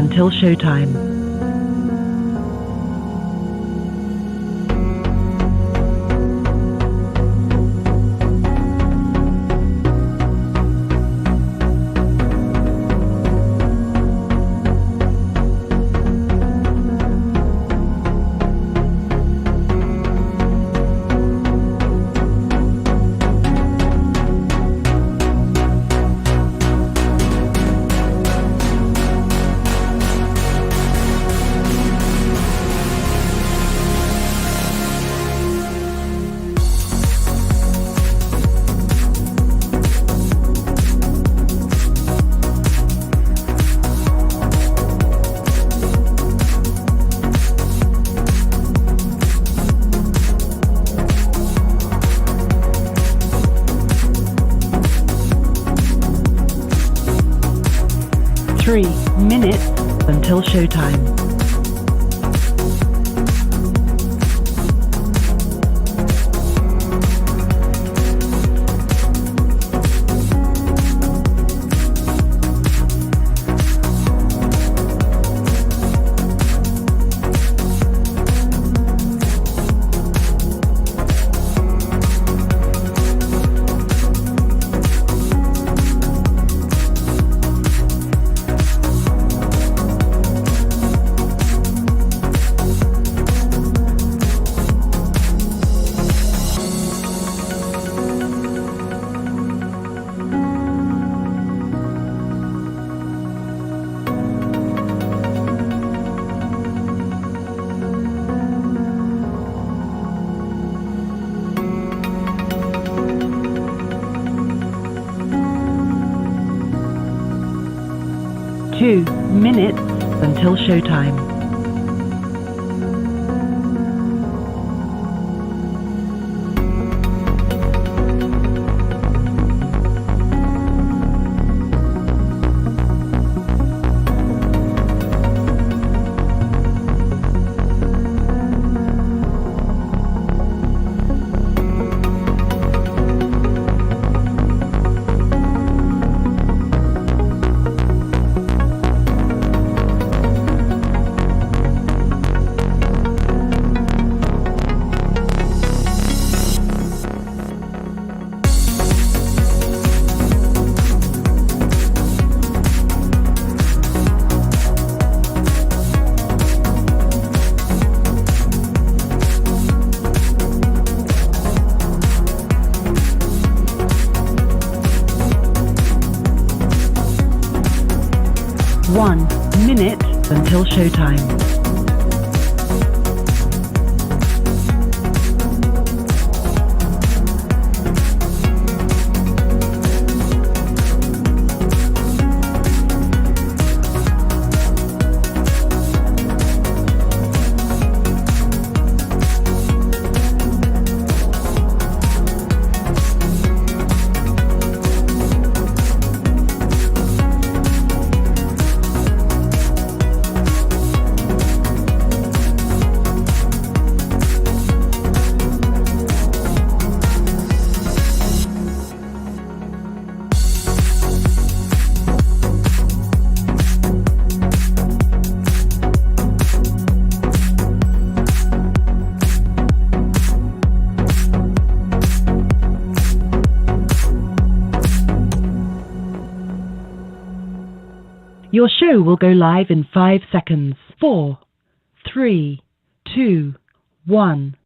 until showtime. 3 minutes until showtime. Two minutes until showtime. One minute until showtime. Your show will go live in 5 seconds. 4, 3, 2, 1.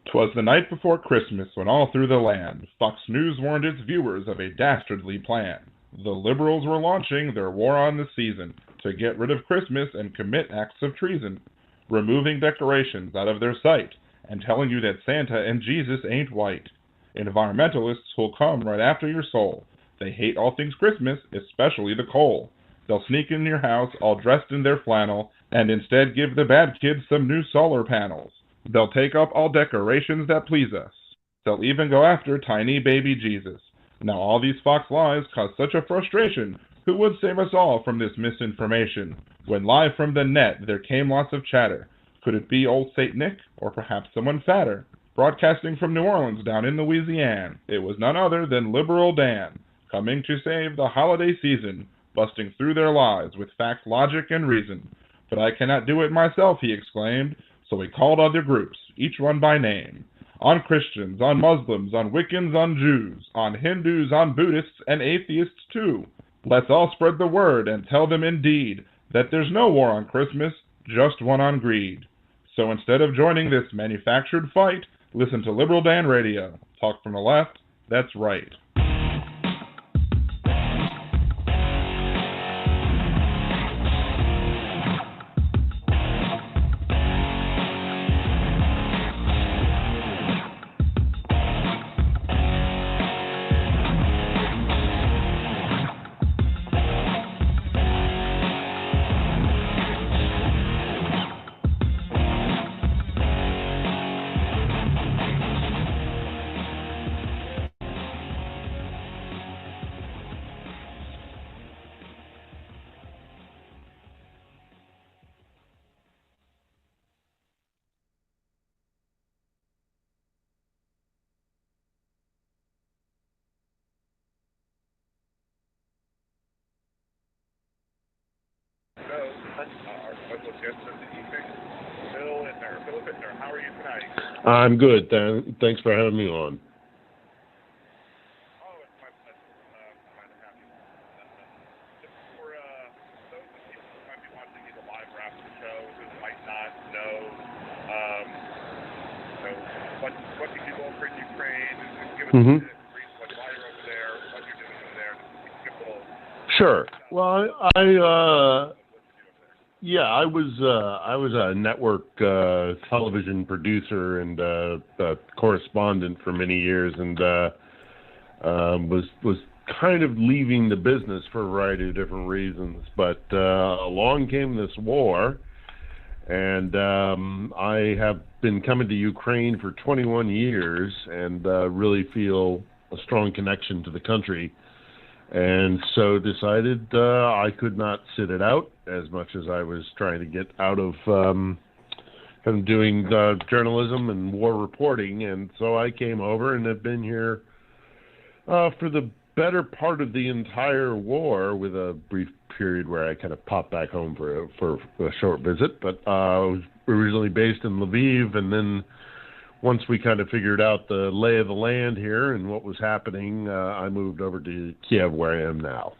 'Twas the night before Christmas when all through the land Fox News warned its viewers of a dastardly plan. The liberals were launching their war on the season to get rid of Christmas and commit acts of treason, removing decorations out of their sight and telling you that Santa and Jesus ain't white. Environmentalists who'll come right after your soul. They hate all things Christmas, especially the coal. They'll sneak in your house all dressed in their flannel and instead give the bad kids some new solar panels. They'll take up all decorations that please us. They'll even go after tiny baby Jesus. Now all these Fox lies cause such a frustration. Who would save us all from this misinformation? When live from the net there came lots of chatter. Could it be old Saint Nick, or perhaps someone fatter? Broadcasting from New Orleans down in Louisiana, it was none other than Liberal Dan, coming to save the holiday season busting through their lies with fact, logic, and reason. But I cannot do it myself, he exclaimed, so he called other groups, each one by name. On Christians, on Muslims, on Wiccans, on Jews, on Hindus, on Buddhists, and atheists too. Let's all spread the word and tell them indeed that there's no war on Christmas, just one on greed. So instead of joining this manufactured fight, listen to Liberal Dan Radio. Talk from the left, that's right. Our special guest of the evening, Philip Itner. How are you tonight? I'm good. Thanks for having me on. Oh, it's my pleasure. Glad to have you. Just for those of you who might be watching the live or after the show who might not know, what you do over in Ukraine, give us a brief why you're over there, what you're doing over there. Just give a little. Sure. Well, I was a network television producer and correspondent for many years, and was kind of leaving the business for a variety of different reasons. But along came this war, and I have been coming to Ukraine for 21 years, and really feel a strong connection to the country. And so decided I could not sit it out as much as I was trying to get out of doing journalism and war reporting. And so I came over and have been here for the better part of the entire war, with a brief period where I kind of popped back home for a short visit. But I was originally based in Lviv, and then once we kind of figured out the lay of the land here and what was happening, I moved over to Kiev, where I am now.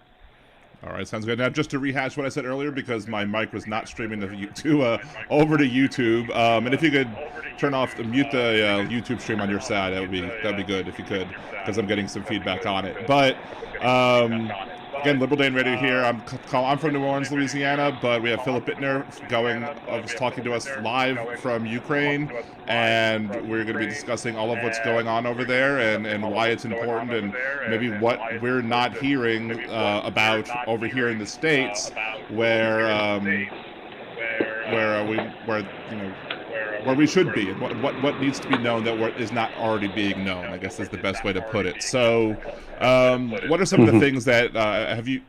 All right, sounds good. Now, just to rehash what I said earlier, because my mic was not streaming over to YouTube, and if you could mute the YouTube stream on your side, that'd be good if you could, because I'm getting some feedback on it. But again, Liberal Dan Radio here. I'm from New Orleans, Louisiana, but we have Philip Itner talking to us live from Ukraine, and we're going to be discussing all of what's going on over there and why it's important, and maybe what we're not hearing about over here in the States, where we should be, and what needs to be known that is not already being known, I guess is the best way to put it. So, what are some of the things that have you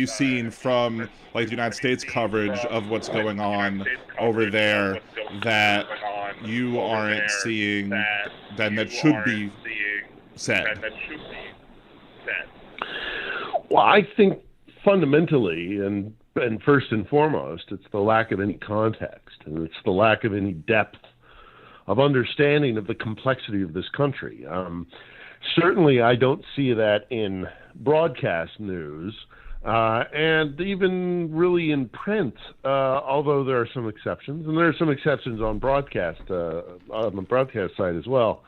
seen from, like, the United States coverage of what's going on over there that you aren't seeing that should be said? Well, I think fundamentally, and first and foremost, it's the lack of any context, and it's the lack of any depth of understanding of the complexity of this country. Certainly, I don't see that in broadcast news, and even really in print, although there are some exceptions, and there are some exceptions on the broadcast side as well.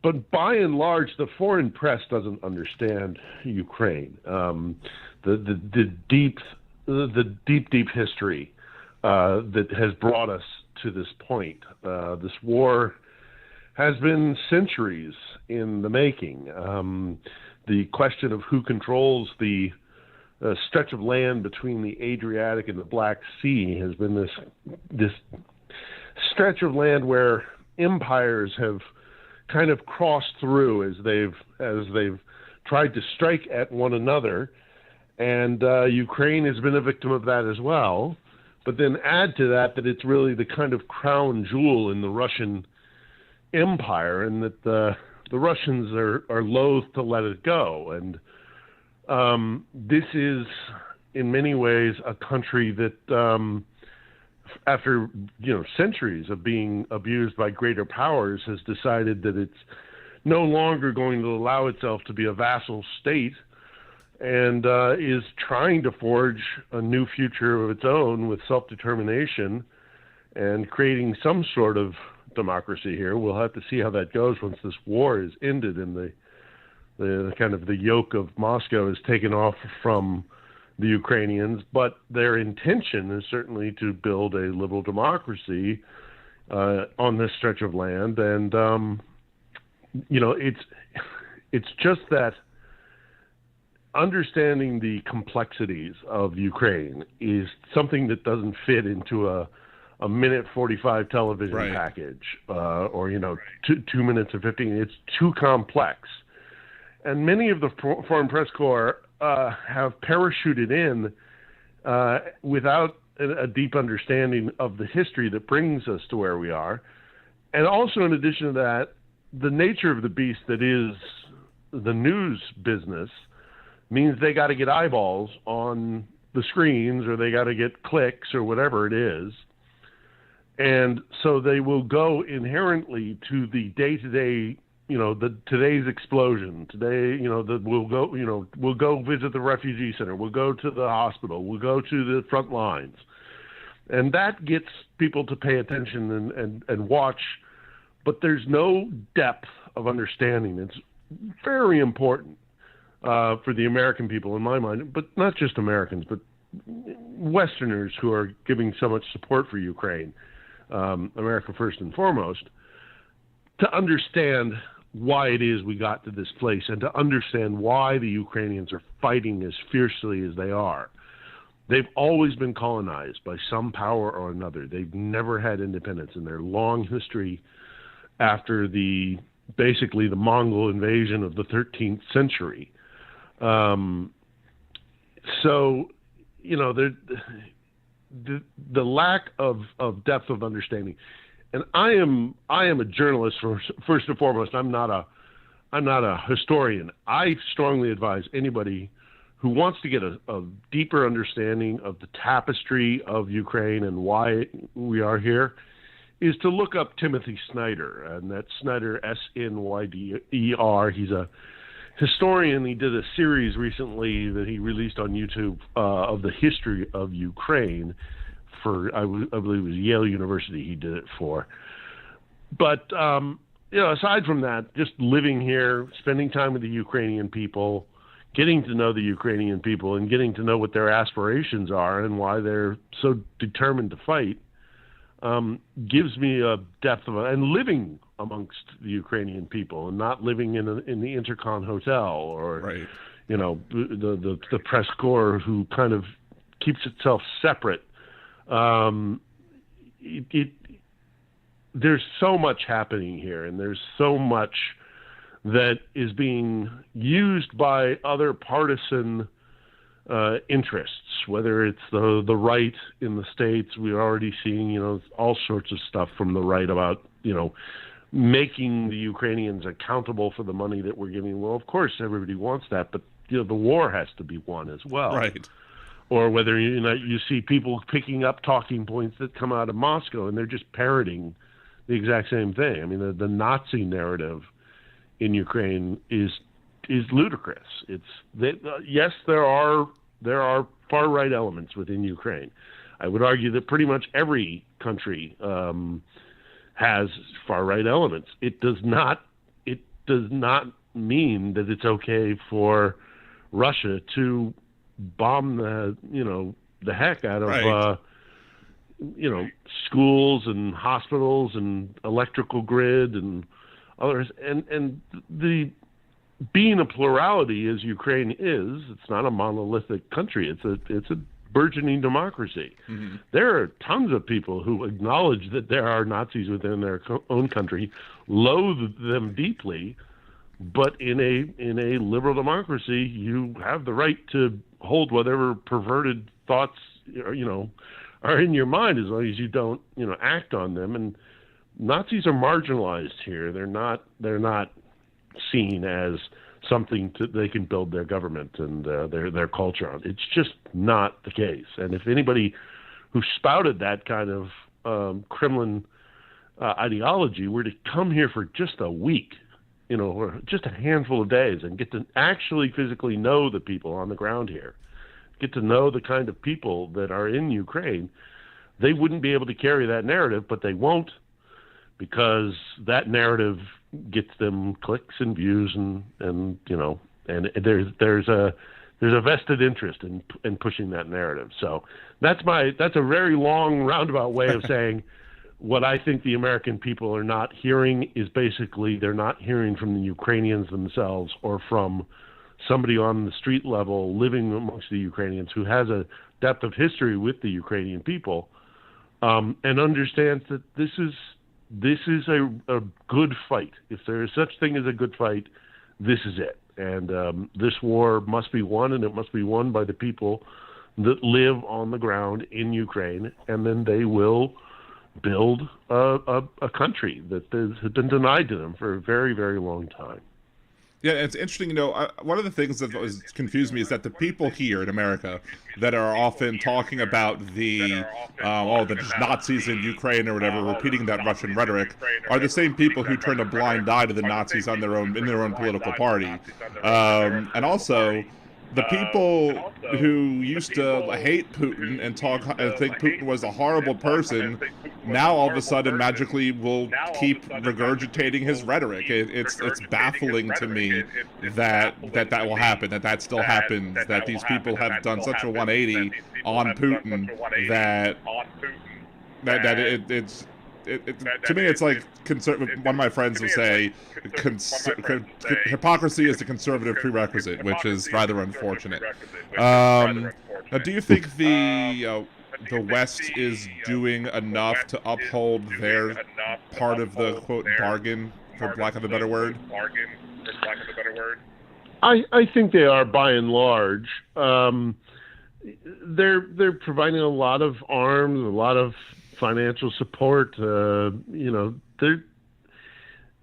But by and large, the foreign press doesn't understand Ukraine. The deep history that has brought us to this point. This war has been centuries in the making. The question of who controls the stretch of land between the Adriatic and the Black Sea has been this stretch of land where empires have kind of crossed through as they've tried to strike at one another. And Ukraine has been a victim of that as well. But then add to that it's really the kind of crown jewel in the Russian Empire, and that the Russians are loath to let it go. And This is, in many ways, a country that, after centuries of being abused by greater powers, has decided that it's no longer going to allow itself to be a vassal state, and is trying to forge a new future of its own with self-determination and creating some sort of democracy here. We'll have to see how that goes once this war is ended and the kind of the yoke of Moscow is taken off from the Ukrainians. But their intention is certainly to build a liberal democracy on this stretch of land. And, it's just that understanding the complexities of Ukraine is something that doesn't fit into a minute 45 television package, or 2 minutes or 15. It's too complex, and many of the Foreign Press Corps have parachuted in without a deep understanding of the history that brings us to where we are, and also in addition to that, the nature of the beast that is the news business means they got to get eyeballs on the screens, or they got to get clicks, or whatever it is. And so they will go inherently to the day-to-day, today's explosion. Today, we'll go visit the refugee center. We'll go to the hospital. We'll go to the front lines. And that gets people to pay attention and watch. But there's no depth of understanding. It's very important for the American people, in my mind, but not just Americans, but Westerners who are giving so much support for Ukraine, America first and foremost, to understand why it is we got to this place and to understand why the Ukrainians are fighting as fiercely as they are. They've always been colonized by some power or another. They've never had independence in their long history after basically the Mongol invasion of the 13th century. The lack of depth of understanding, and I am a journalist first and foremost. I'm not a historian. I strongly advise anybody who wants to get a deeper understanding of the tapestry of Ukraine and why we are here is to look up Timothy Snyder, and that's Snyder, Snyder. He's a historian. He did a series recently that he released on YouTube of the history of Ukraine for, I believe it was Yale University he did it for. But, aside from that, just living here, spending time with the Ukrainian people, getting to know the Ukrainian people and getting to know what their aspirations are and why they're so determined to fight, gives me a depth of and living amongst the Ukrainian people and not living in the Intercon Hotel or the press corps who kind of keeps itself separate. There's so much happening here, and there's so much that is being used by other partisan interests, whether it's the right in the States. We're already seeing, all sorts of stuff from the right about, making the Ukrainians accountable for the money that we're giving. Well, of course, everybody wants that, but, the war has to be won as well. Right. Or whether, you see people picking up talking points that come out of Moscow, and they're just parroting the exact same thing. I mean, the Nazi narrative in Ukraine is ludicrous. Yes, there are far right elements within Ukraine. I would argue that pretty much every country has far right elements. It does not mean that it's okay for Russia to bomb the heck out of schools and hospitals and electrical grid and others, and the being a plurality as Ukraine is, it's not a monolithic country. It's a burgeoning democracy. Mm-hmm. There are tons of people who acknowledge that there are Nazis within their own country, loathe them deeply, but in a liberal democracy, you have the right to hold whatever perverted thoughts are in your mind, as long as you don't act on them. And Nazis are marginalized here. They're not seen as something they can build their government and their culture on. It's just not the case. And if anybody who spouted that kind of Kremlin ideology were to come here for just a week, or just a handful of days, and get to actually physically know the people on the ground here, get to know the kind of people that are in Ukraine, they wouldn't be able to carry that narrative, but they won't, because that narrative gets them clicks and views, and there's a vested interest in pushing that narrative. So that's a very long roundabout way of saying what I think the American people are not hearing is basically they're not hearing from the Ukrainians themselves or from somebody on the street level living amongst the Ukrainians who has a depth of history with the Ukrainian people, and understands that this is a good fight. If there is such thing as a good fight, this is it. And this war must be won, and it must be won by the people that live on the ground in Ukraine, and then they will build a country that has been denied to them for a very, very long time. Yeah, it's interesting, one of the things that has confused me is that the people here in America that are often talking about the Nazis in Ukraine or whatever, repeating that Russian rhetoric, are the same people who turn a blind eye to the Nazis in their own political party. And also, the people who used to hate Putin and think Putin was a horrible person, now all of a sudden magically will keep regurgitating his rhetoric. It's baffling to me that will happen, that still happens, that these people have done such a 180 on Putin that it's. To me, it's like one of my friends will say, hypocrisy is the conservative prerequisite, which is rather unfortunate. Now, do you think the West is doing enough to uphold their part of the quote bargain, for lack of a better word? I think they are, by and large. They're providing a lot of arms, a lot of financial support.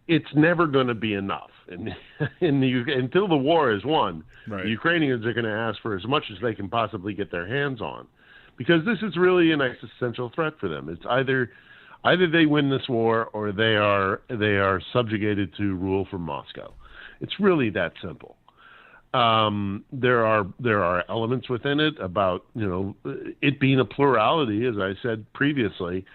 It's never going to be enough. Until the war is won, right, the Ukrainians are going to ask for as much as they can possibly get their hands on, because this is really an existential threat for them. It's either they win this war or they are subjugated to rule from Moscow. It's really that simple. There are elements within it about, it being a plurality, as I said previously.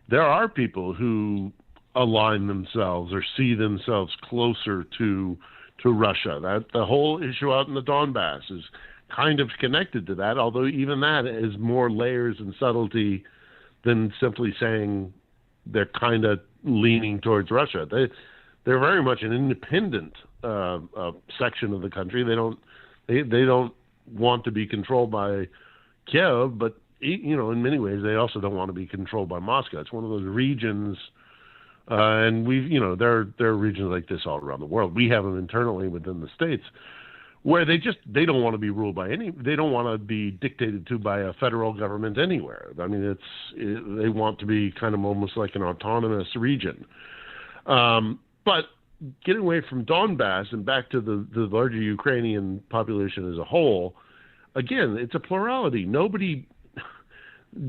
There are people who align themselves or see themselves closer to Russia. That the whole issue out in the Donbass is kind of connected to that, although even that is more layers and subtlety than simply saying they're kind of leaning towards Russia. They're very much an independent section of the country. They don't want to be controlled by Kiev, but in many ways they also don't want to be controlled by Moscow. It's one of those regions, and there are regions like this all around the world. We have them internally within the states where they don't want to be ruled by they don't want to be dictated to by a federal government anywhere. I mean, they want to be kind of almost like an autonomous region. But getting away from Donbass and back to the larger Ukrainian population as a whole, again, it's a plurality. Nobody,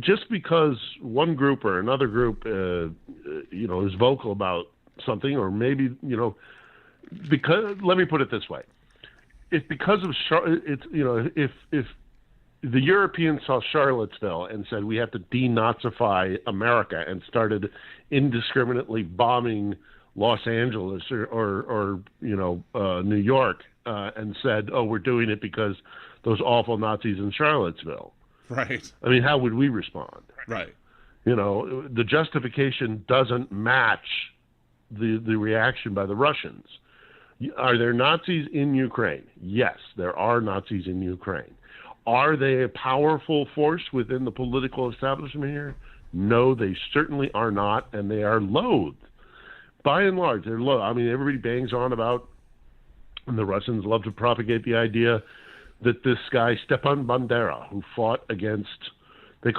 just because one group or another group, is vocal about something, or maybe, because, let me put it this way. If because of, if the Europeans saw Charlottesville and said we have to denazify America and started indiscriminately bombing Los Angeles or New York, and said, "Oh, we're doing it because those awful Nazis in Charlottesville." Right. I mean, how would we respond? Right. The justification doesn't match the reaction by the Russians. Are there Nazis in Ukraine? Yes, there are Nazis in Ukraine. Are they a powerful force within the political establishment here? No, they certainly are not, and they are loathed. By and large, they're low. I mean, everybody bangs on about, and the Russians love to propagate the idea that this guy Stepan Bandera, who fought against, what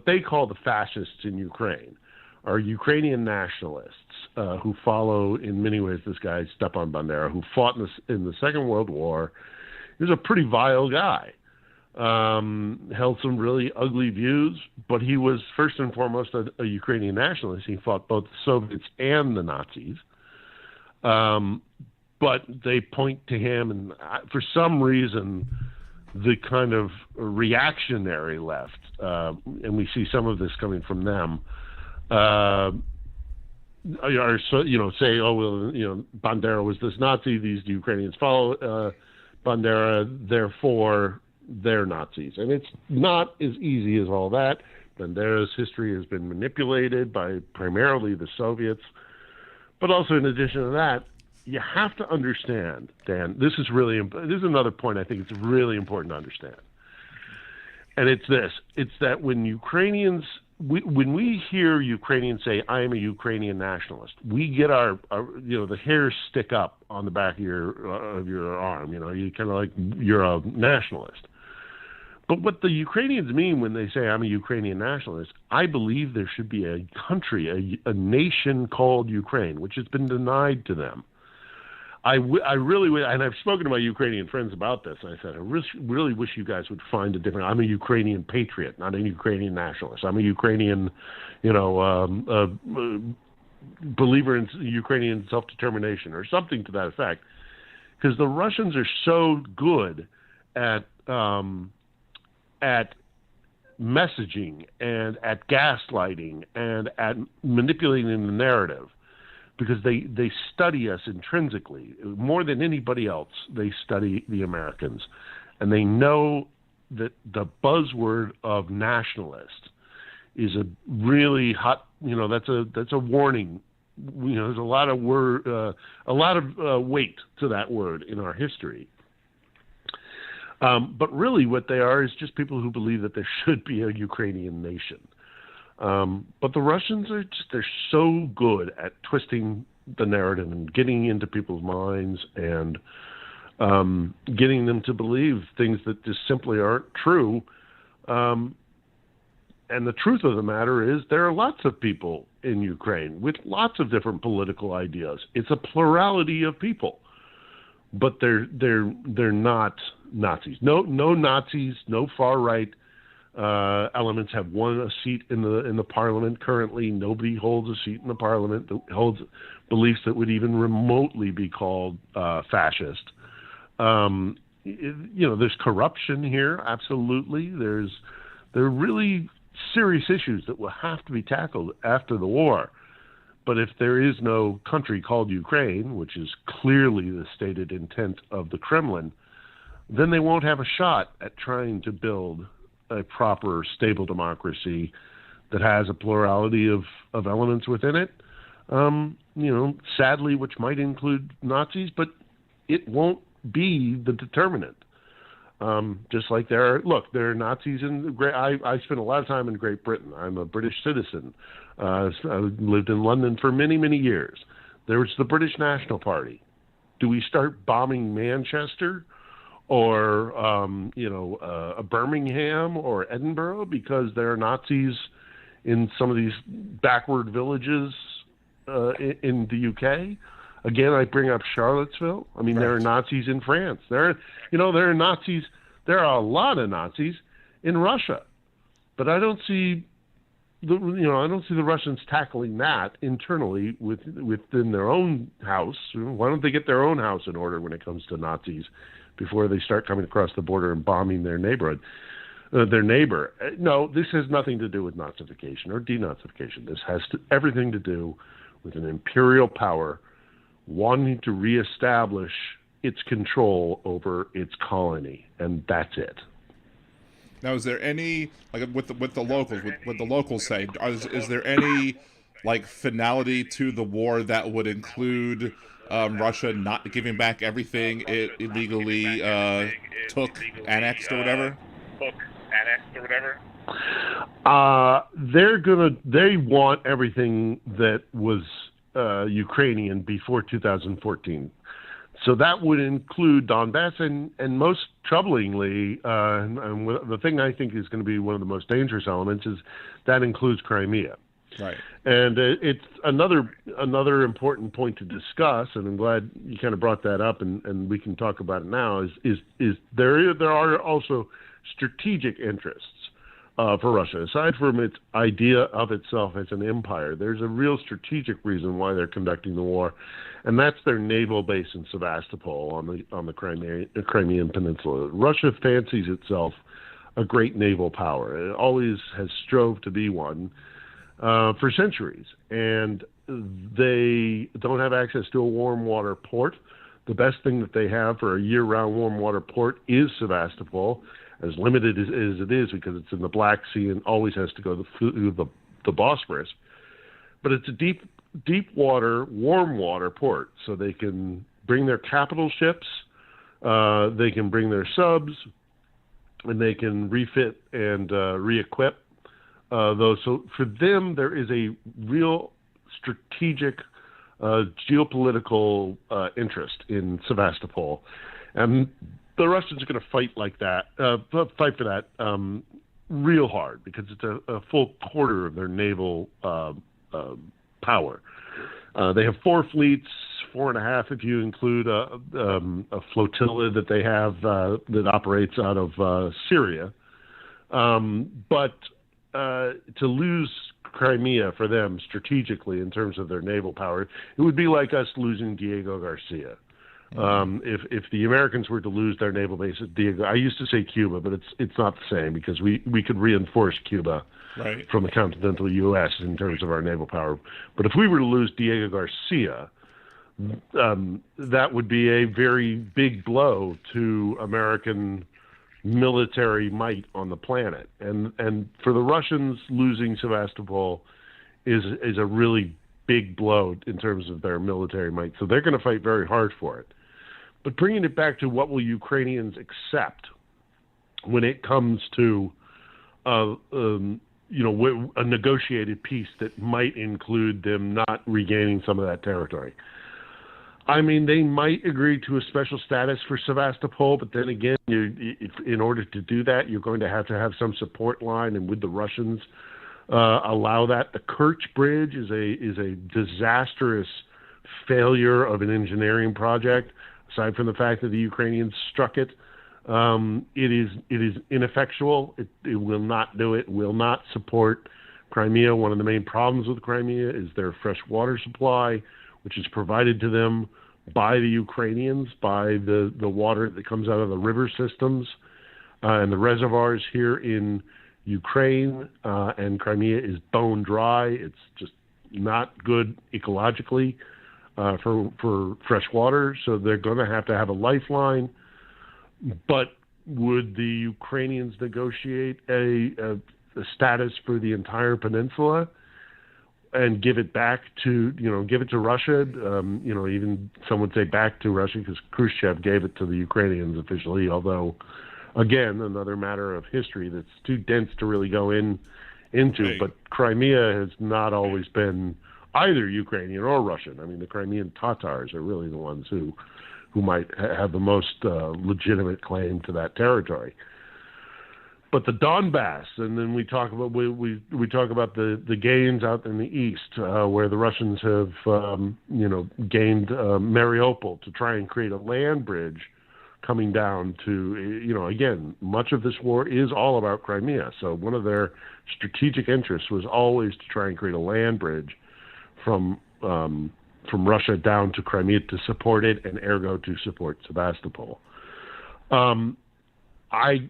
they call the fascists in Ukraine, are Ukrainian nationalists who follow, in many ways, this guy Stepan Bandera, who fought in the Second World War. He was a pretty vile guy. Held some really ugly views, but he was first and foremost a Ukrainian nationalist. He fought both the Soviets and the Nazis. But they point to him, and for some reason, the kind of reactionary left, and we see some of this coming from them, are say, oh well, Bandera was this Nazi. These Ukrainians follow Bandera, therefore they're Nazis, and it's not as easy as all that. Bandera's history has been manipulated by primarily the Soviets, but also in addition to that, you have to understand, Dan. This is another point I think it's really important to understand, and it's this: it's that when when we hear Ukrainians say, "I am a Ukrainian nationalist," we get our the hairs stick up on the back of your arm. You kind of like you're a nationalist. But what the Ukrainians mean when they say, "I'm a Ukrainian nationalist," I believe there should be a country, a nation called Ukraine, which has been denied to them. I really, and I've spoken to my Ukrainian friends about this, and I said, I really wish you guys would find a different. I'm a Ukrainian patriot, not a Ukrainian nationalist. I'm a Ukrainian, believer in Ukrainian self-determination or something to that effect, because the Russians are so good at messaging and at gaslighting and at manipulating the narrative. Because they study us intrinsically. More than anybody else, they study the Americans. And they know that the buzzword of nationalist is a really hot, that's a warning. There's a lot of weight to that word in our history. But really what they are is just people who believe that there should be a Ukrainian nation. But the Russians they're so good at twisting the narrative and getting into people's minds and getting them to believe things that just simply aren't true. And the truth of the matter is there are lots of people in Ukraine with lots of different political ideas. It's a plurality of people, but they're not Nazis. No Nazis, no far right elements have won a seat in the parliament currently. Nobody holds a seat in the parliament that holds beliefs that would even remotely be called fascist. There's corruption here, absolutely. There are really serious issues that will have to be tackled after the war. But if there is no country called Ukraine, which is clearly the stated intent of the Kremlin, then they won't have a shot at trying to build a proper, stable democracy that has a plurality of elements within it, sadly, which might include Nazis, but it won't be the determinant. Just like there are Nazis in I spent a lot of time in Great Britain. I'm a British citizen. I lived in London for many, many years. There was the British National Party. Do we start bombing Manchester or Birmingham or Edinburgh because there are Nazis in some of these backward villages in the UK? Again, I bring up Charlottesville. I mean, There are Nazis in France. There are Nazis. There are a lot of Nazis in Russia, but I don't see the Russians tackling that internally within their own house. Why don't they get their own house in order when it comes to Nazis before they start coming across the border and bombing their neighborhood, their neighbor? No, this has nothing to do with Nazification or denazification. This has everything to do with an imperial power wanting to reestablish its control over its colony, and that's it. Now, is there any, like with the locals, what the locals say? Is there any finality to the war that would include Russia not giving back everything it illegally annexed or whatever? They want everything that was Ukrainian before 2014. So that would include Donbass, and most troublingly, and the thing I think is going to be one of the most dangerous elements is that includes Crimea. Right. And it's another important point to discuss, and I'm glad you kind of brought that up, and we can talk about it now. Is there are also strategic interests for Russia, aside from its idea of itself as an empire. There's a real strategic reason why they're conducting the war, and that's their naval base in Sevastopol on the Crimean Peninsula. Russia fancies itself a great naval power. It always has strove to be one. For centuries, and they don't have access to a warm water port. The best thing that they have for a year-round warm water port is Sevastopol, as limited as it is because it's in the Black Sea and always has to go through the Bosphorus. But it's a deep water, warm water port, so they can bring their capital ships, they can bring their subs, and they can refit and re-equip those. So for them, there is a real strategic geopolitical interest in Sevastopol, and the Russians are going to fight for that real hard because it's a full quarter of their naval power. They have 4 fleets, 4.5 if you include a flotilla that they have that operates out of Syria, but to lose Crimea for them strategically in terms of their naval power, it would be like us losing Diego Garcia. If the Americans were to lose their naval base at Diego, I used to say Cuba, but it's not the same because we could reinforce Cuba from the continental U.S. in terms of our naval power. But if we were to lose Diego Garcia, that would be a very big blow to American military might on the planet, and for the Russians, losing Sevastopol is a really big blow in terms of their military might. So they're going to fight very hard for it. But bringing it back to what will Ukrainians accept when it comes to a negotiated peace that might include them not regaining some of that territory. I mean, they might agree to a special status for Sevastopol, but then again, in order to do that, you're going to have some support line, and would the Russians allow that? The Kerch Bridge is a disastrous failure of an engineering project. Aside from the fact that the Ukrainians struck it, it is ineffectual. It will not do it. Will not support Crimea. One of the main problems with Crimea is their fresh water supply, which is provided to them by the Ukrainians, by the water that comes out of the river systems and the reservoirs here in Ukraine, and Crimea is bone dry. It's just not good ecologically for fresh water, so they're going to have a lifeline. But would the Ukrainians negotiate a status for the entire peninsula and give it back to, give it to Russia? Even some would say back to Russia because Khrushchev gave it to the Ukrainians officially, although, again, another matter of history that's too dense to really go into. Right. But Crimea has not always been either Ukrainian or Russian. I mean, the Crimean Tatars are really the ones who might have the most legitimate claim to that territory. But the Donbass, and then we talk about we talk about the gains out in the east, where the Russians have gained Mariupol to try and create a land bridge coming down to again, much of this war is all about Crimea. So one of their strategic interests was always to try and create a land bridge from Russia down to Crimea to support it, and ergo to support Sevastopol. I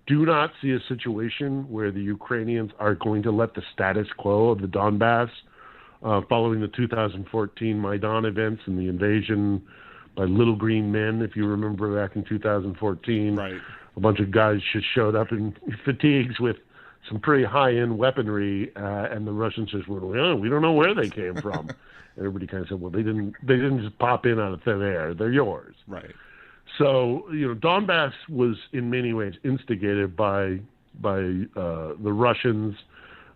do not see a situation where the Ukrainians are going to let the status quo of the Donbass following the 2014 Maidan events and the invasion by little green men, if you remember back in 2014. Right. A bunch of guys just showed up in fatigues with some pretty high-end weaponry, and the Russians just went, well, we don't know where they came from. And everybody kind of said, well, they didn't just pop in out of thin air. They're yours. Right. So, Donbass was in many ways instigated by the Russians.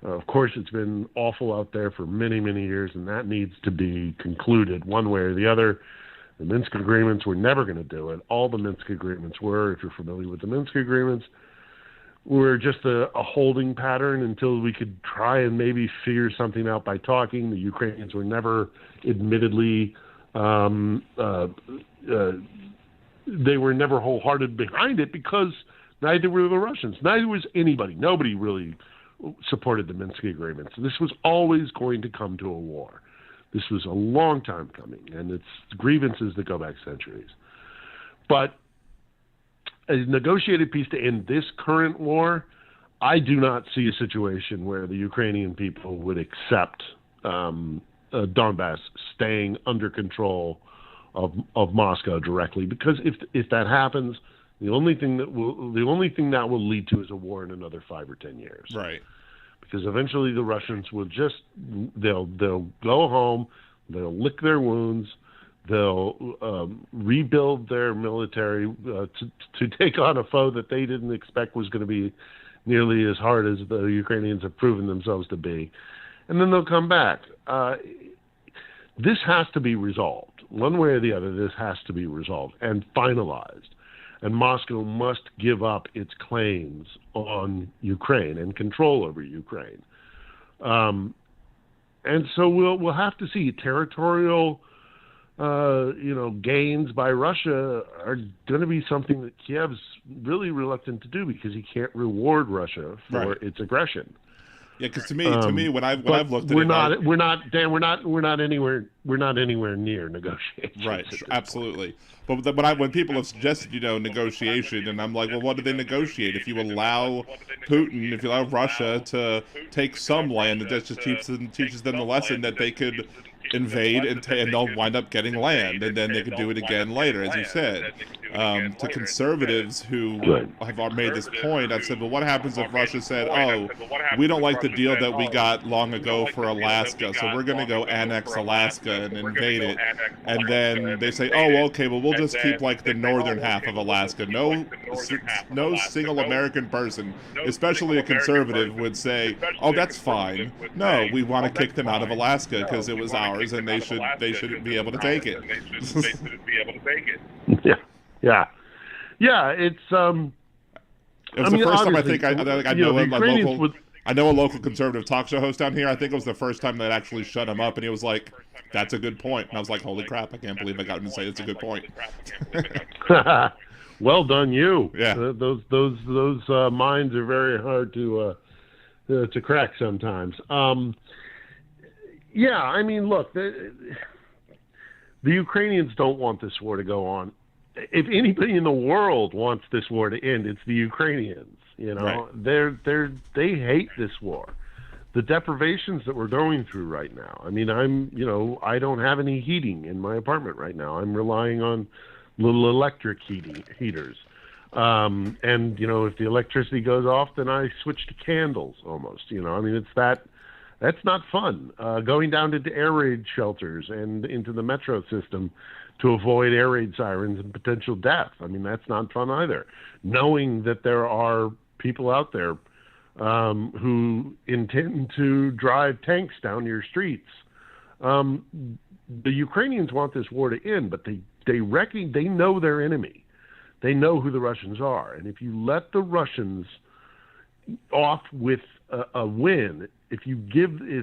Of course, it's been awful out there for many, many years, and that needs to be concluded one way or the other. The Minsk agreements were never going to do it. All the Minsk agreements were, if you're familiar with the Minsk agreements, were just a holding pattern until we could try and maybe figure something out by talking. The Ukrainians were never admittedly, they were never wholehearted behind it because neither were the Russians. Neither was anybody. Nobody really supported the Minsk agreements. This was always going to come to a war. This was a long time coming, and it's grievances that go back centuries. But a negotiated peace to end this current war, I do not see a situation where the Ukrainian people would accept Donbass staying under control of Moscow directly, because if that happens, the only thing that will lead to is a war in another 5 or 10 years. Right. Because eventually the Russians will they'll go home, they'll lick their wounds, they'll rebuild their military to take on a foe that they didn't expect was going to be nearly as hard as the Ukrainians have proven themselves to be. And then they'll come back. This has to be resolved. One way or the other, this has to be resolved and finalized. And Moscow must give up its claims on Ukraine and control over Ukraine. And so we'll have to see territorial gains by Russia are going to be something that Kiev's really reluctant to do because he can't reward Russia for its aggression. Yeah, because to me, when I've looked at we're not anywhere near negotiation. Right, absolutely. But when people have suggested negotiation, and I'm like, well, what do they negotiate? If you allow Putin, if you allow Russia to take some land, that just teaches them the lesson that they could invade and they'll wind up getting land, and then they could do it again later, as you said. To conservatives who have made this point, I've said, well, what happens if Russia said, oh, we don't like the deal that we got long ago for Alaska, so we're going to go annex Alaska and invade it. And then they say, oh, okay, well, we'll just keep like the northern half of Alaska. No single American person, especially a conservative, would say, oh, that's fine. No, we want to kick them out of Alaska because it was ours, and they should be able to take it. Yeah. It's It was the first time I think I know a local conservative talk show host down here. I think it was the first time they actually shut him up, and he was like, "That's a good point." And I was like, "Holy crap! I can't believe I got him to say that's a good point." Well done, you. Yeah. Those minds are very hard to crack sometimes. Yeah, I mean, look, the Ukrainians don't want this war to go on. If anybody in the world wants this war to end, it's the Ukrainians. Right. They hate this war. The deprivations that we're going through right now. I mean, I don't have any heating in my apartment right now. I'm relying on little electric heaters. And if the electricity goes off, then I switch to candles almost. I mean, it's that's not fun. Going down into air raid shelters and into the metro system to avoid air raid sirens and potential death. I mean, that's not fun either. Knowing that there are people out there who intend to drive tanks down your streets. The Ukrainians want this war to end, but they know their enemy. They know who the Russians are. And if you let the Russians off with a win, if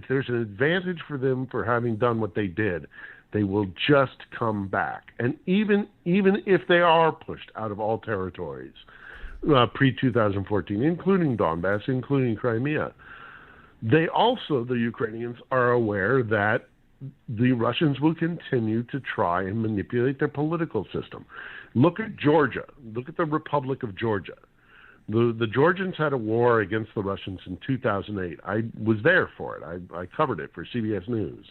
there's an advantage for them for having done what they did, they will just come back. And even if they are pushed out of all territories pre-2014, including Donbass, including Crimea, the Ukrainians are aware that the Russians will continue to try and manipulate their political system. Look at Georgia. Look at the Republic of Georgia. The Georgians had a war against the Russians in 2008. I was there for it. I covered it for CBS News.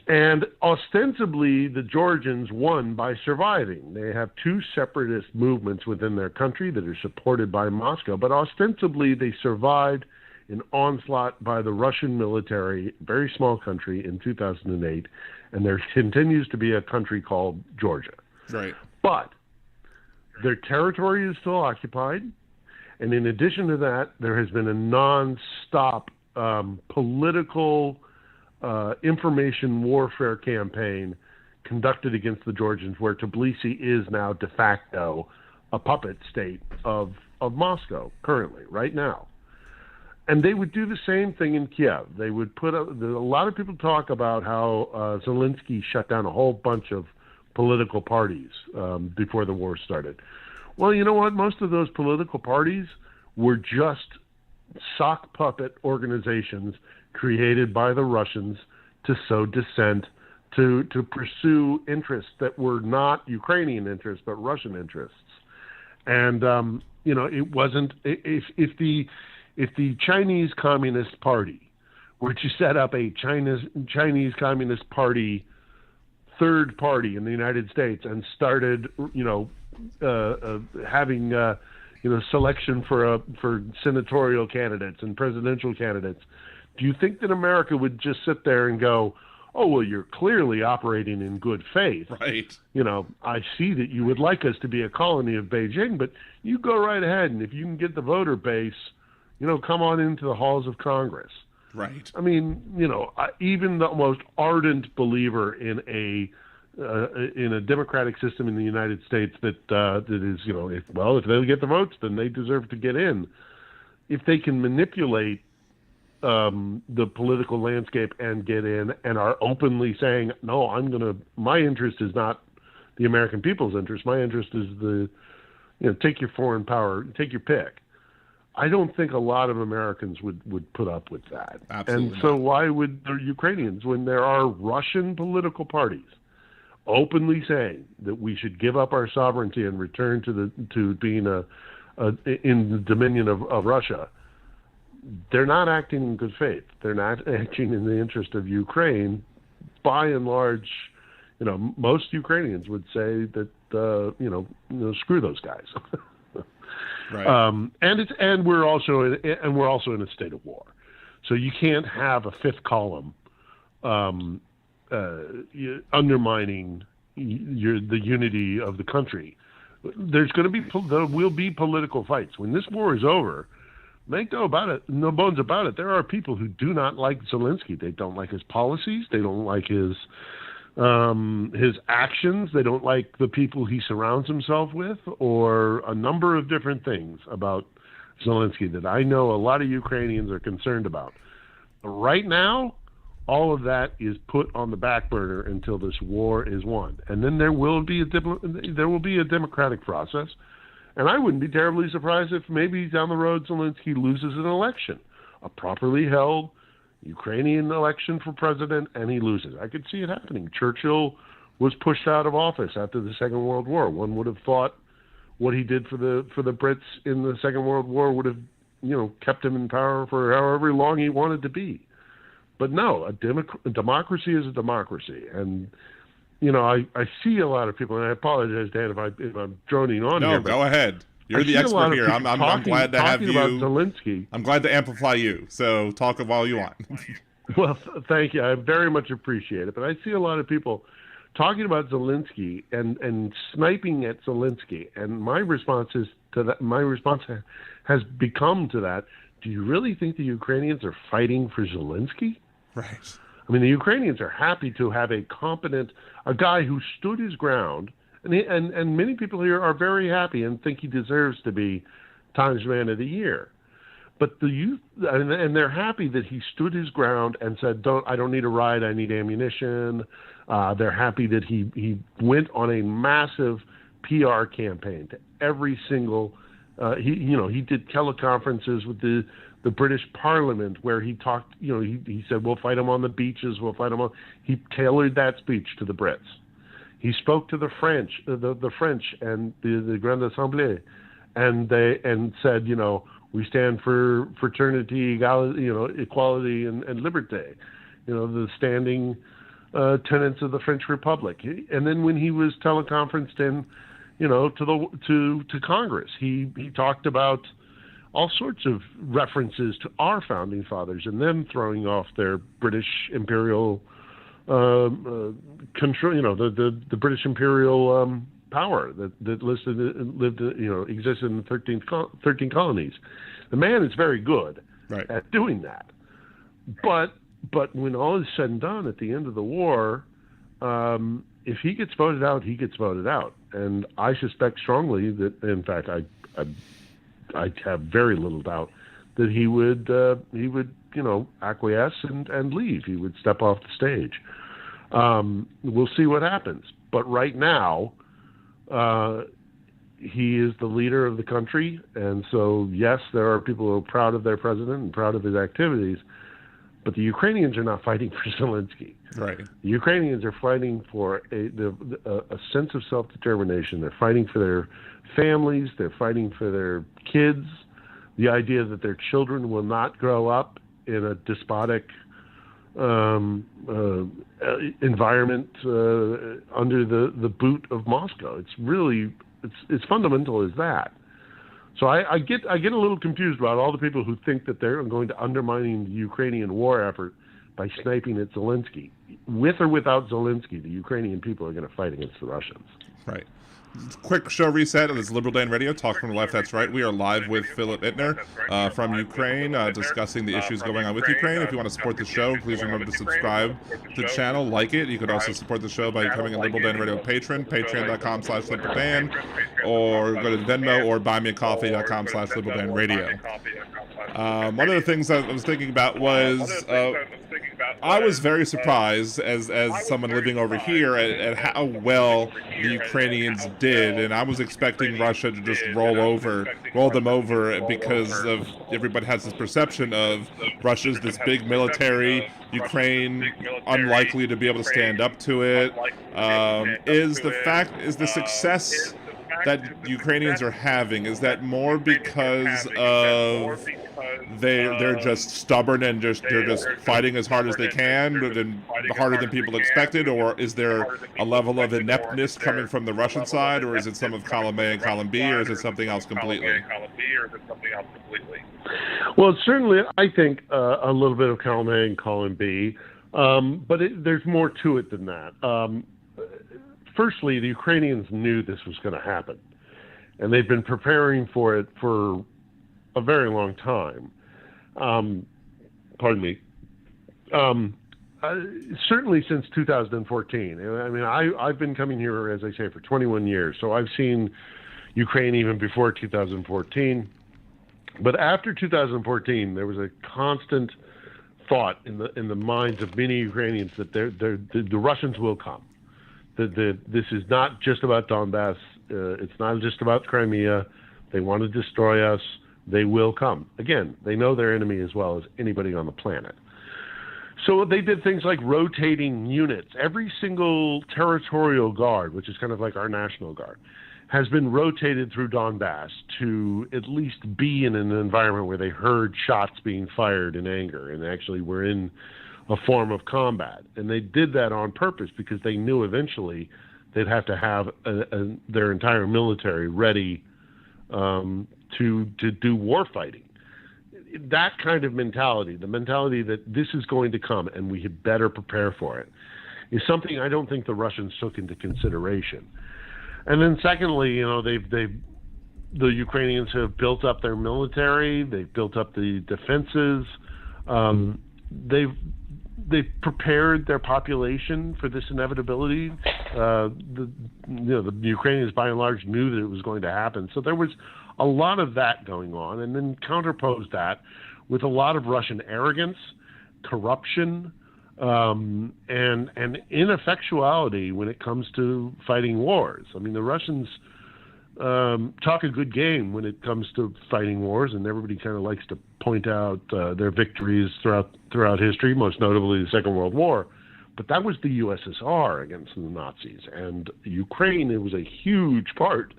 And ostensibly, the Georgians won by surviving. They have two separatist movements within their country that are supported by Moscow, but ostensibly they survived an onslaught by the Russian military, very small country, in 2008, and there continues to be a country called Georgia. Right. But their territory is still occupied, and in addition to that, there has been a non-stop political information warfare campaign conducted against the Georgians, where Tbilisi is now de facto a puppet state of of Moscow currently, right now. And they would do the same thing in Kiev. They would put a lot of people talk about how Zelensky shut down a whole bunch of political parties before the war started. Well, you know what? Most of those political parties were just sock puppet organizations created by the Russians to sow dissent, to pursue interests that were not Ukrainian interests but Russian interests. And it wasn't if the Chinese Communist Party were to set up a Chinese Communist Party third party in the United States and started having selection for senatorial candidates and presidential candidates, do you think that America would just sit there and go, oh, well, you're clearly operating in good faith. Right. I see that you would like us to be a colony of Beijing, but you go right ahead, and if you can get the voter base, come on into the halls of Congress. Right. I mean, even the most ardent believer in a democratic system in the United States that is, if they get the votes, then they deserve to get in. If they can manipulate the political landscape and get in, and are openly saying, no, my interest is not the American people's interest. My interest is take your foreign power, take your pick. I don't think a lot of Americans would put up with that. Absolutely and so not. Why why would the Ukrainians, when there are Russian political parties openly saying that we should give up our sovereignty and return to being in the dominion of Russia, they're not acting in good faith. They're not acting in the interest of Ukraine. By and large, most Ukrainians would say that screw those guys. Right. And we're also in a state of war, so you can't have a fifth column undermining the unity of the country. There will be political fights when this war is over. Make no bones about it. There are people who do not like Zelensky. They don't like his policies. They don't like his actions. They don't like the people he surrounds himself with, or a number of different things about Zelensky that I know a lot of Ukrainians are concerned about. But right now, all of that is put on the back burner until this war is won, and then there will be a democratic process. And I wouldn't be terribly surprised if maybe down the road Zelensky loses an election, a properly held Ukrainian election for president, and he loses. I could see it happening. Churchill was pushed out of office after the Second World War. One would have thought what he did for the Brits in the Second World War would have, kept him in power for however long he wanted to be. But no, a democracy is a democracy, and I see a lot of people, and I apologize, Dan, if I'm droning on here. No, go ahead. You're the expert here. I'm glad to have you. About Zelensky. I'm glad to amplify you. So talk of all you want. Well, thank you. I very much appreciate it. But I see a lot of people talking about Zelensky and sniping at Zelensky, and my response has become to that. Do you really think the Ukrainians are fighting for Zelensky? Right. I mean, the Ukrainians are happy to have a guy who stood his ground, and many people here are very happy and think he deserves to be Times Man of the Year. But the youth, and they're happy that he stood his ground and said, I don't need a ride, I need ammunition. They're happy that he went on a massive PR campaign to every single, he did teleconferences with the British Parliament where he talked, he said, we'll fight them on the beaches, he tailored that speech to the Brits. He spoke to the French, the French and the Grande Assemblée, and said, we stand for fraternity, equality, and liberté, the standing tenets of the French Republic. And then when he was teleconferenced in, to Congress, he talked about all sorts of references to our founding fathers and them throwing off their British imperial control, the British imperial power that existed in the 13 colonies. The man is very good at doing that. But when all is said and done at the end of the war, if he gets voted out, he gets voted out. And I suspect strongly that, in fact, I I have very little doubt that he would acquiesce and leave. He would step off the stage. We'll see what happens. But right now, he is the leader of the country, and so yes, there are people who are proud of their president and proud of his activities, but the Ukrainians are not fighting for Zelensky. Right. The Ukrainians are fighting for a sense of self-determination. They're fighting for their families. They're fighting for their kids. The idea that their children will not grow up in a despotic environment under the boot of Moscow. It's really it's fundamental as that. So I get a little confused about all the people who think that they're going to undermine the Ukrainian war effort by sniping at Zelensky. With or without Zelensky, the Ukrainian people are going to fight against the Russians. Right. Quick show reset. This is Liberal Dan Radio, Talk from the Left. That's right. We are live with Philip Itner from Ukraine, discussing the issues going on with Ukraine. If you want to support the show, please remember to subscribe to the channel, like it. You could also support the show by becoming a Liberal Dan Radio patron, patreon.com/LiberalDan, or go to Venmo or buymeacoffee.com/LiberalDanRadio. One of the things I was thinking about was I was very surprised as someone living over here at how well the Ukrainians did, and I was expecting Russia to just roll them over because of everybody has this perception of Russia's this big military, Ukraine unlikely to be able to stand up to it. Is the success that Ukrainians are having, is that more because of they're just stubborn and they're just fighting as hard as they can, harder than people expected, or is there a level of ineptness coming from the Russian side, or is it some of column A and column B, or is it something else completely? Well, certainly I think a little bit of column A and column B, but there's more to it than that. Firstly, the Ukrainians knew this was going to happen, and they've been preparing for it for a very long time. Pardon me. Certainly since 2014. I mean, I've been coming here, as I say, for 21 years, so I've seen Ukraine even before 2014. But after 2014, there was a constant thought in the minds of many Ukrainians that the Russians will come. This is not just about Donbass. It's not just about Crimea. They want to destroy us. They will come. Again, they know their enemy as well as anybody on the planet. So they did things like rotating units. Every single territorial guard, which is kind of like our National Guard, has been rotated through Donbass to at least be in an environment where they heard shots being fired in anger and actually were in a form of combat. And they did that on purpose because they knew eventually they'd have to have their entire military ready to do war fighting. That kind of mentality, the mentality that this is going to come and we had better prepare for it, is something I don't think the Russians took into consideration. And then secondly, the Ukrainians have built up their military, they've built up the defenses, they've prepared their population for this inevitability. The Ukrainians, by and large, knew that it was going to happen. So there was a lot of that going on, and then counterpose that with a lot of Russian arrogance, corruption, and ineffectuality when it comes to fighting wars. I mean, the Russians talk a good game when it comes to fighting wars, and everybody kind of likes to point out their victories throughout history, most notably the Second World War. But that was the USSR against the Nazis, and Ukraine, it was a huge part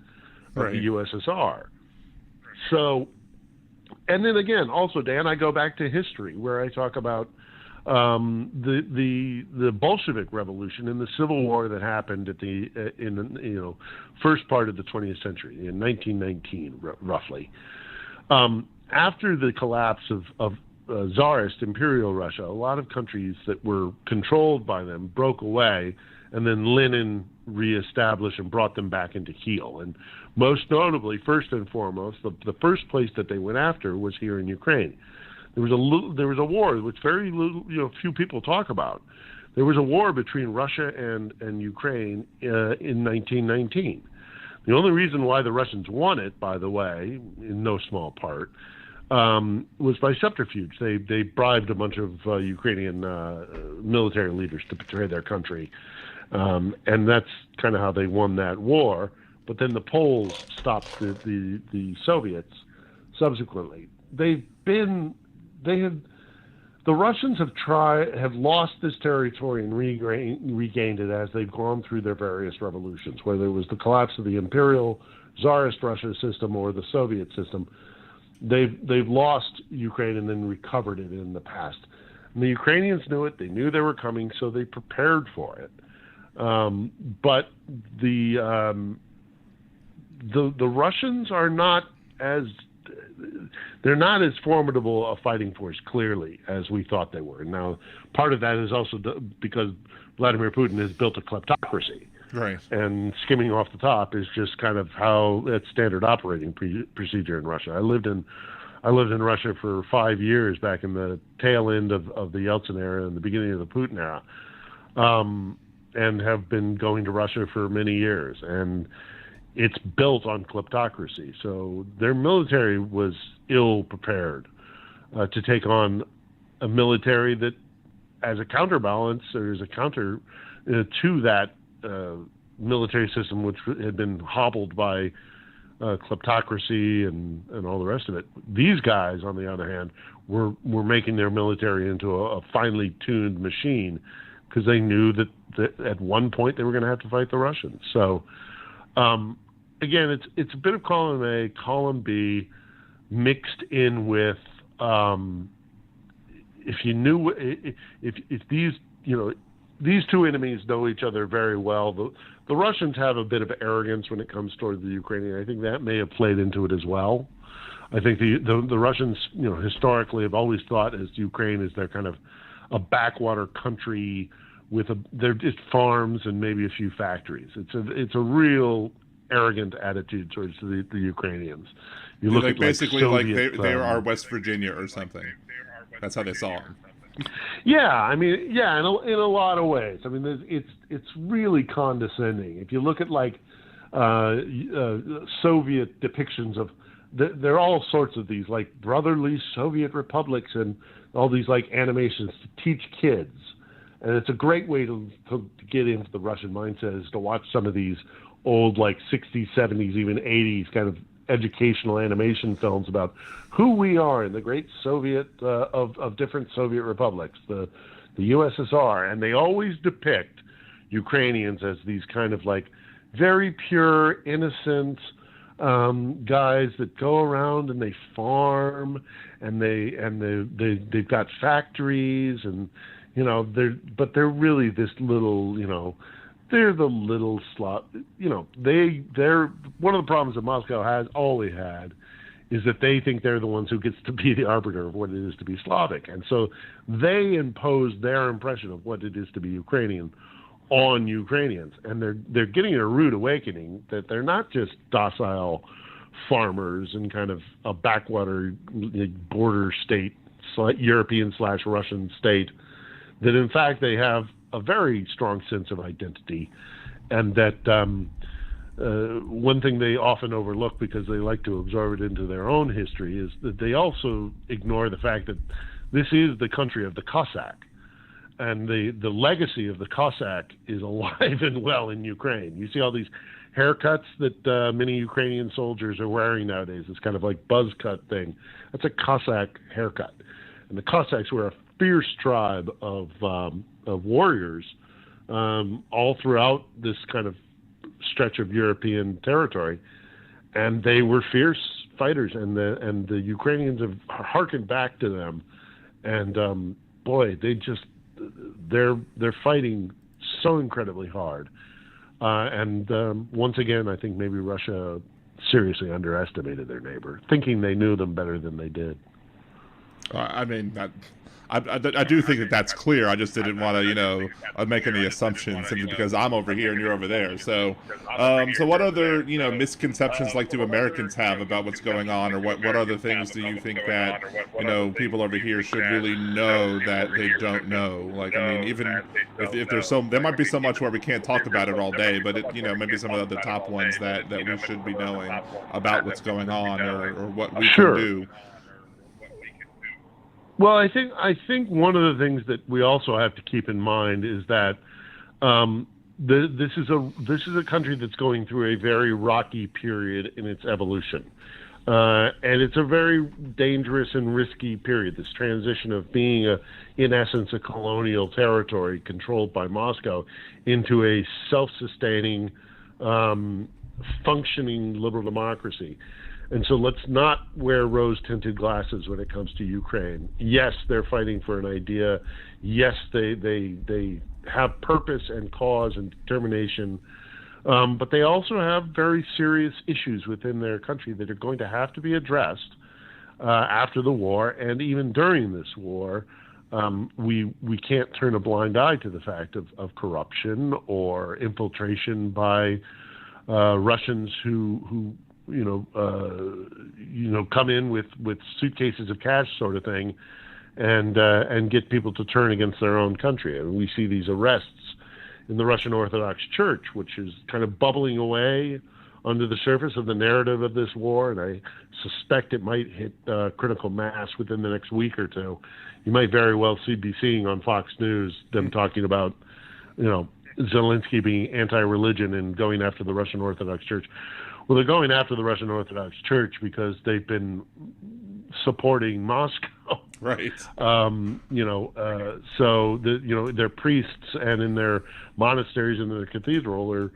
of the USSR. So, and then again, also, Dan, I go back to history where I talk about the Bolshevik Revolution and the Civil War that happened at in the first part of the 20th century in 1919, roughly. After the collapse of Tsarist Imperial Russia, a lot of countries that were controlled by them broke away, and then Lenin reestablished and brought them back into heel. And most notably, first and foremost, the first place that they went after was here in Ukraine. There was a war which very few people talk about. There was a war between Russia and Ukraine in 1919. The only reason why the Russians won it, by the way, in no small part, was by subterfuge. They bribed a bunch of Ukrainian military leaders to betray their country, and that's kind of how they won that war. But then the Poles stopped the Soviets subsequently. The Russians have lost this territory and regained it as they've gone through their various revolutions, whether it was the collapse of the imperial Tsarist Russia system or the Soviet system. They've lost Ukraine and then recovered it in the past. And the Ukrainians knew it. They knew they were coming, so they prepared for it. But the Russians are not as formidable a fighting force, clearly, as we thought they were. Now, part of that is also because Vladimir Putin has built a kleptocracy. Right. And skimming off the top is just kind of how it's standard operating procedure in Russia. I lived in Russia for 5 years back in the tail end of the Yeltsin era and the beginning of the Putin era, and have been going to Russia for many years. And it's built on kleptocracy. So their military was ill prepared to take on a military that, as a counterbalance or as a counter to that military system, which had been hobbled by kleptocracy and all the rest of it. These guys, on the other hand, were making their military into a finely tuned machine because they knew that at one point they were going to have to fight the Russians. So, again, it's a bit of column A, column B, mixed in with if these two enemies know each other very well. The Russians have a bit of arrogance when it comes toward the Ukrainian. I think that may have played into it as well. I think the Russians, historically have always thought as Ukraine is their kind of a backwater country with their just farms and maybe a few factories. It's a real arrogant attitude towards the Ukrainians. You look at basically Soviet, they are West Virginia or something. That's how they saw them. Yeah, I mean, yeah, in a lot of ways. I mean, it's really condescending. If you look at Soviet depictions of, there are all sorts of these like brotherly Soviet republics and all these like animations to teach kids, and it's a great way to get into the Russian mindset is to watch some of these old like 60s, 70s, even 80s kind of educational animation films about who we are in the great Soviet of different Soviet republics, the USSR, and they always depict Ukrainians as these kind of like very pure, innocent guys that go around and they farm and they've got factories and they're really this little they're the little Slav. They're one of the problems that Moscow has always had is that they think they're the ones who gets to be the arbiter of what it is to be Slavic, and so they impose their impression of what it is to be Ukrainian on Ukrainians, and they're getting a rude awakening that they're not just docile farmers in kind of a backwater border state, European/Russian state, that in fact they have a very strong sense of identity, and that one thing they often overlook because they like to absorb it into their own history is that they also ignore the fact that this is the country of the Cossack, and the legacy of the Cossack is alive and well in Ukraine. You see all these haircuts that many Ukrainian soldiers are wearing nowadays, this kind of like buzz cut thing. That's a Cossack haircut, and the Cossacks were a fierce tribe of warriors all throughout this kind of stretch of European territory, and they were fierce fighters, and the Ukrainians have harkened back to them, and boy, they're fighting so incredibly hard, and once again, I think maybe Russia seriously underestimated their neighbor, thinking they knew them better than they did. I mean, I do think that that's clear. I just didn't want to, make any assumptions simply because I'm over here and you're over there. So, so what other, misconceptions like do Americans have about what's going on, or what other things do you think that, people over here should really know that they don't know? Like, I mean, even if there's there might be so much where we can't talk about it all day, but maybe some of the top ones that we should be knowing about what's going on, or what we can do. Well, I think one of the things that we also have to keep in mind is that this is a country that's going through a very rocky period in its evolution, and it's a very dangerous and risky period. This transition of being in essence, a colonial territory controlled by Moscow into a self-sustaining, functioning liberal democracy. And so let's not wear rose-tinted glasses when it comes to Ukraine. Yes, they're fighting for an idea. Yes, they have purpose and cause and determination. But they also have very serious issues within their country that are going to have to be addressed after the war. And even during this war, we can't turn a blind eye to the fact of corruption or infiltration by Russians who come in with suitcases of cash, sort of thing, and get people to turn against their own country. And we see these arrests in the Russian Orthodox Church, which is kind of bubbling away under the surface of the narrative of this war. And I suspect it might hit critical mass within the next week or two. You might very well be seeing on Fox News them talking about, Zelensky being anti-religion and going after the Russian Orthodox Church. Well, they're going after the Russian Orthodox Church because they've been supporting Moscow, right? So their priests and in their monasteries and in their cathedral are,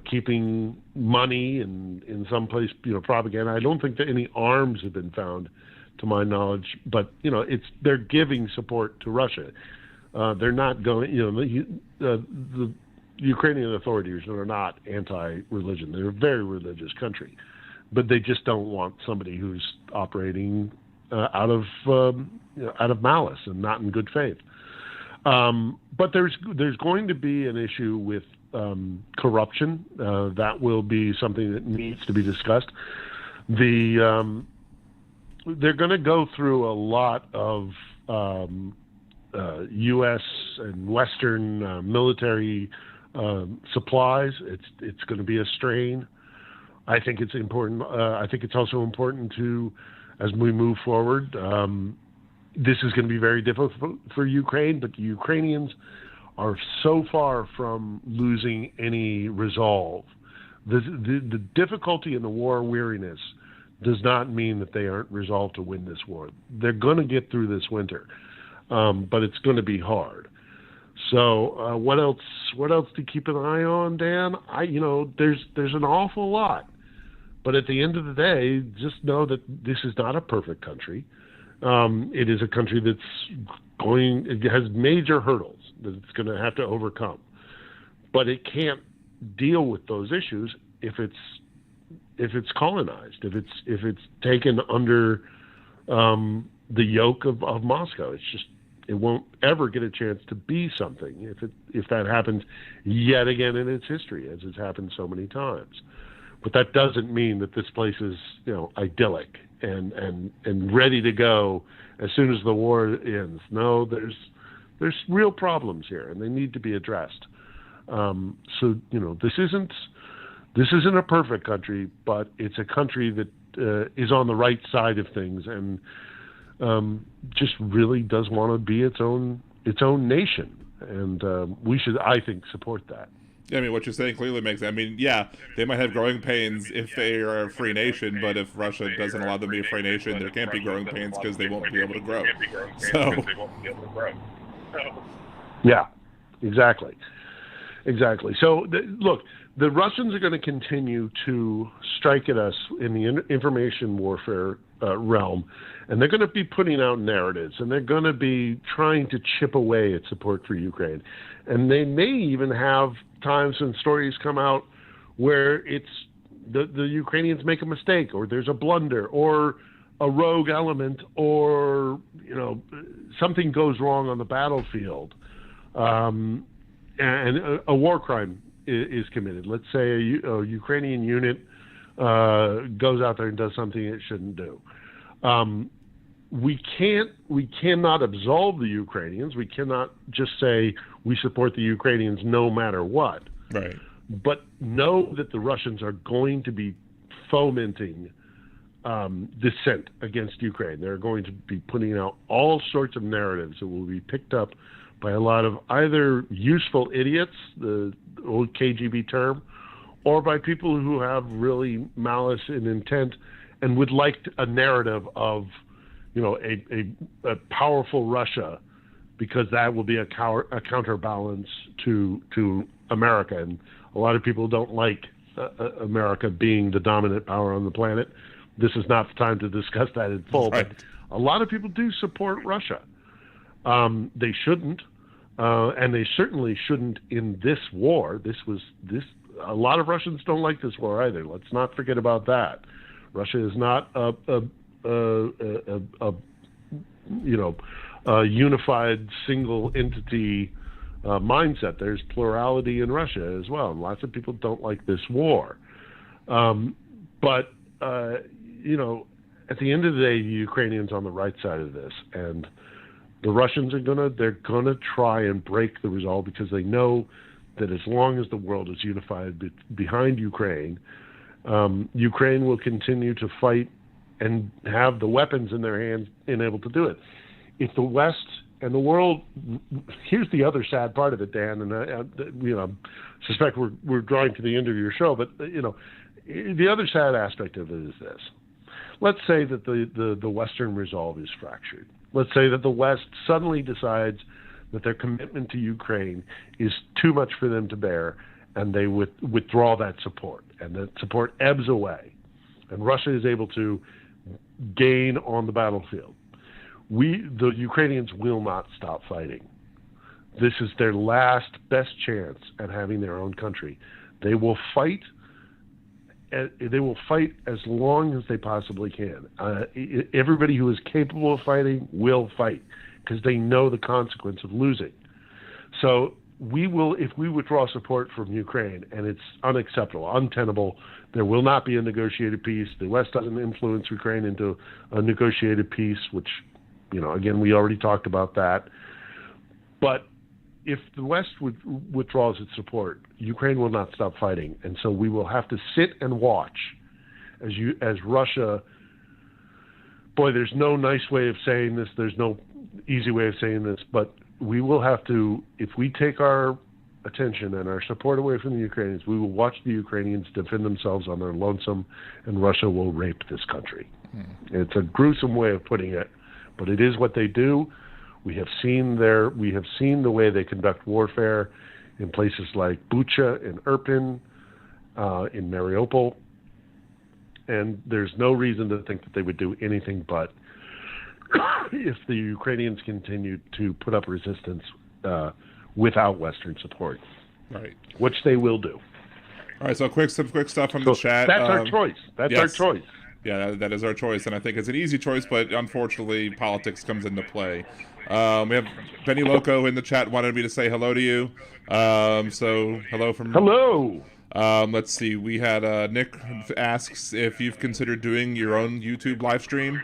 keeping money and in some place, propaganda. I don't think that any arms have been found, to my knowledge, but they're giving support to Russia. They're not going, the Ukrainian authorities are not anti-religion. They're a very religious country, but they just don't want somebody who's operating out of malice and not in good faith. But there's going to be an issue with corruption. That will be something that needs to be discussed. They're going to go through a lot of U.S. and Western military supplies. It's going to be a strain. I think it's important. I think it's also important to, as we move forward, this is going to be very difficult for Ukraine, but the Ukrainians are so far from losing any resolve. The difficulty and the war weariness does not mean that they aren't resolved to win this war. They're going to get through this winter, but it's going to be hard. So what else to keep an eye on, Dan? There's an awful lot, but at the end of the day, just know that this is not a perfect country. It is a country it has major hurdles that it's going to have to overcome, but it can't deal with those issues if it's colonized, if it's taken under the yoke of Moscow. It won't ever get a chance to be something if that happens yet again in its history, as it's happened so many times. But that doesn't mean that this place is idyllic and ready to go as soon as the war ends. No, there's real problems here, and they need to be addressed. So this isn't a perfect country, but it's a country that is on the right side of things and just really does want to be its own nation, and we should, I think, support that. Yeah, I mean, what you're saying clearly makes. I mean, yeah, they might have growing pains if they are a free nation, but if Russia doesn't allow them to be a free nation, there can't be growing pains because they won't be able to grow. So, yeah, exactly. So, look, the Russians are going to continue to strike at us in the information warfare realm, and they're going to be putting out narratives, and they're going to be trying to chip away at support for Ukraine. And they may even have times when stories come out where it's the Ukrainians make a mistake, or there's a blunder, or a rogue element, or something goes wrong on the battlefield, and a war crime is committed. Let's say a Ukrainian unit goes out there and does something it shouldn't do. We cannot absolve the Ukrainians. We cannot just say we support the Ukrainians no matter what. Right. But know that the Russians are going to be fomenting dissent against Ukraine. They're going to be putting out all sorts of narratives that will be picked up by a lot of either useful idiots, the old KGB term, or by people who have really malice and intent and would like a narrative of, a powerful Russia, because that will be a counterbalance to America. And a lot of people don't like America being the dominant power on the planet. This is not the time to discuss that in full. Right. But a lot of people do support Russia. They shouldn't, and they certainly shouldn't in this war. A lot of Russians don't like this war either. Let's not forget about that. Russia is not a unified single entity mindset. There's plurality in Russia as well, and lots of people don't like this war. But at the end of the day, the Ukrainians on the right side of this, and the Russians are gonna try and break the resolve, because they know that as long as the world is unified behind Ukraine, Ukraine will continue to fight and have the weapons in their hands and able to do it. If the West and the world, here's the other sad part of it, Dan, and I suspect we're drawing to the end of your show, but the other sad aspect of it is this. Let's say that the Western resolve is fractured. Let's say that the West suddenly decides that their commitment to Ukraine is too much for them to bear, and they withdraw that support, and that support ebbs away, and Russia is able to gain on the battlefield. The Ukrainians will not stop fighting. This is their last best chance at having their own country. They will fight. They will fight as long as they possibly can. Everybody who is capable of fighting will fight, because they know the consequence of losing. So we will, if we withdraw support from Ukraine, and it's unacceptable, untenable, there will not be a negotiated peace. The West doesn't influence Ukraine into a negotiated peace, which, again, we already talked about that. But if the West withdraws its support, Ukraine will not stop fighting, and so we will have to sit and watch as Russia. Boy, there's no nice way of saying this. There's no easy way of saying this, but we will have to, if we take our attention and our support away from the Ukrainians, we will watch the Ukrainians defend themselves on their lonesome, and Russia will rape this country. It's a gruesome way of putting it, but it is what they do. We have seen the way they conduct warfare in places like Bucha, in Irpin, in Mariupol, and there's no reason to think that they would do anything but, if the Ukrainians continue to put up resistance without Western support, right, which they will do. All right, so some quick stuff from the chat. That's our choice. That's our choice. Yeah, that is our choice, and I think it's an easy choice, but unfortunately, politics comes into play. We have Benny Loco in the chat, wanted me to say hello to you. So hello from... Hello! Let's see, we had Nick asks if you've considered doing your own YouTube live stream.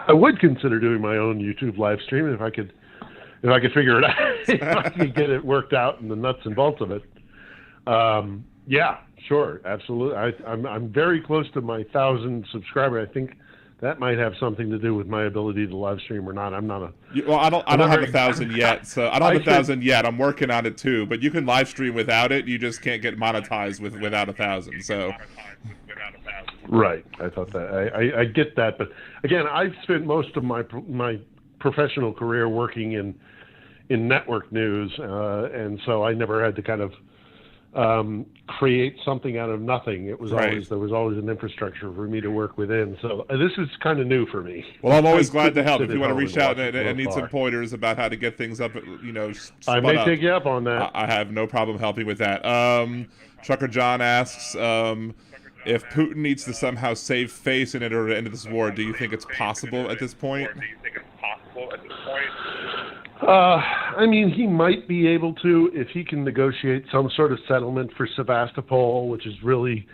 I would consider doing my own YouTube live stream if I could figure it out, if I could get it worked out and the nuts and bolts of it. Yeah, sure, absolutely. I'm very close to my 1,000 subscriber. I think that might have something to do with my ability to live stream or not. I'm not a... Well, I don't have 1,000 yet, so I don't have 1,000 yet. I'm working on it too, but you can live stream without it. You just can't get monetized without 1,000. So. Right, I thought that. I get that, but again, I've spent most of my professional career working in network news, and so I never had to kind of create something out of nothing. It was always, there was always an infrastructure for me to work within. So this is kind of new for me. Well, I'm always glad to help. If you want to reach out and need some pointers about how to get things up, I may take you up on that. I have no problem helping with that. Trucker John asks, if Putin needs to somehow save face in order to end this war, do you think it's possible at this point? I mean, he might be able to if he can negotiate some sort of settlement for Sevastopol, which is really,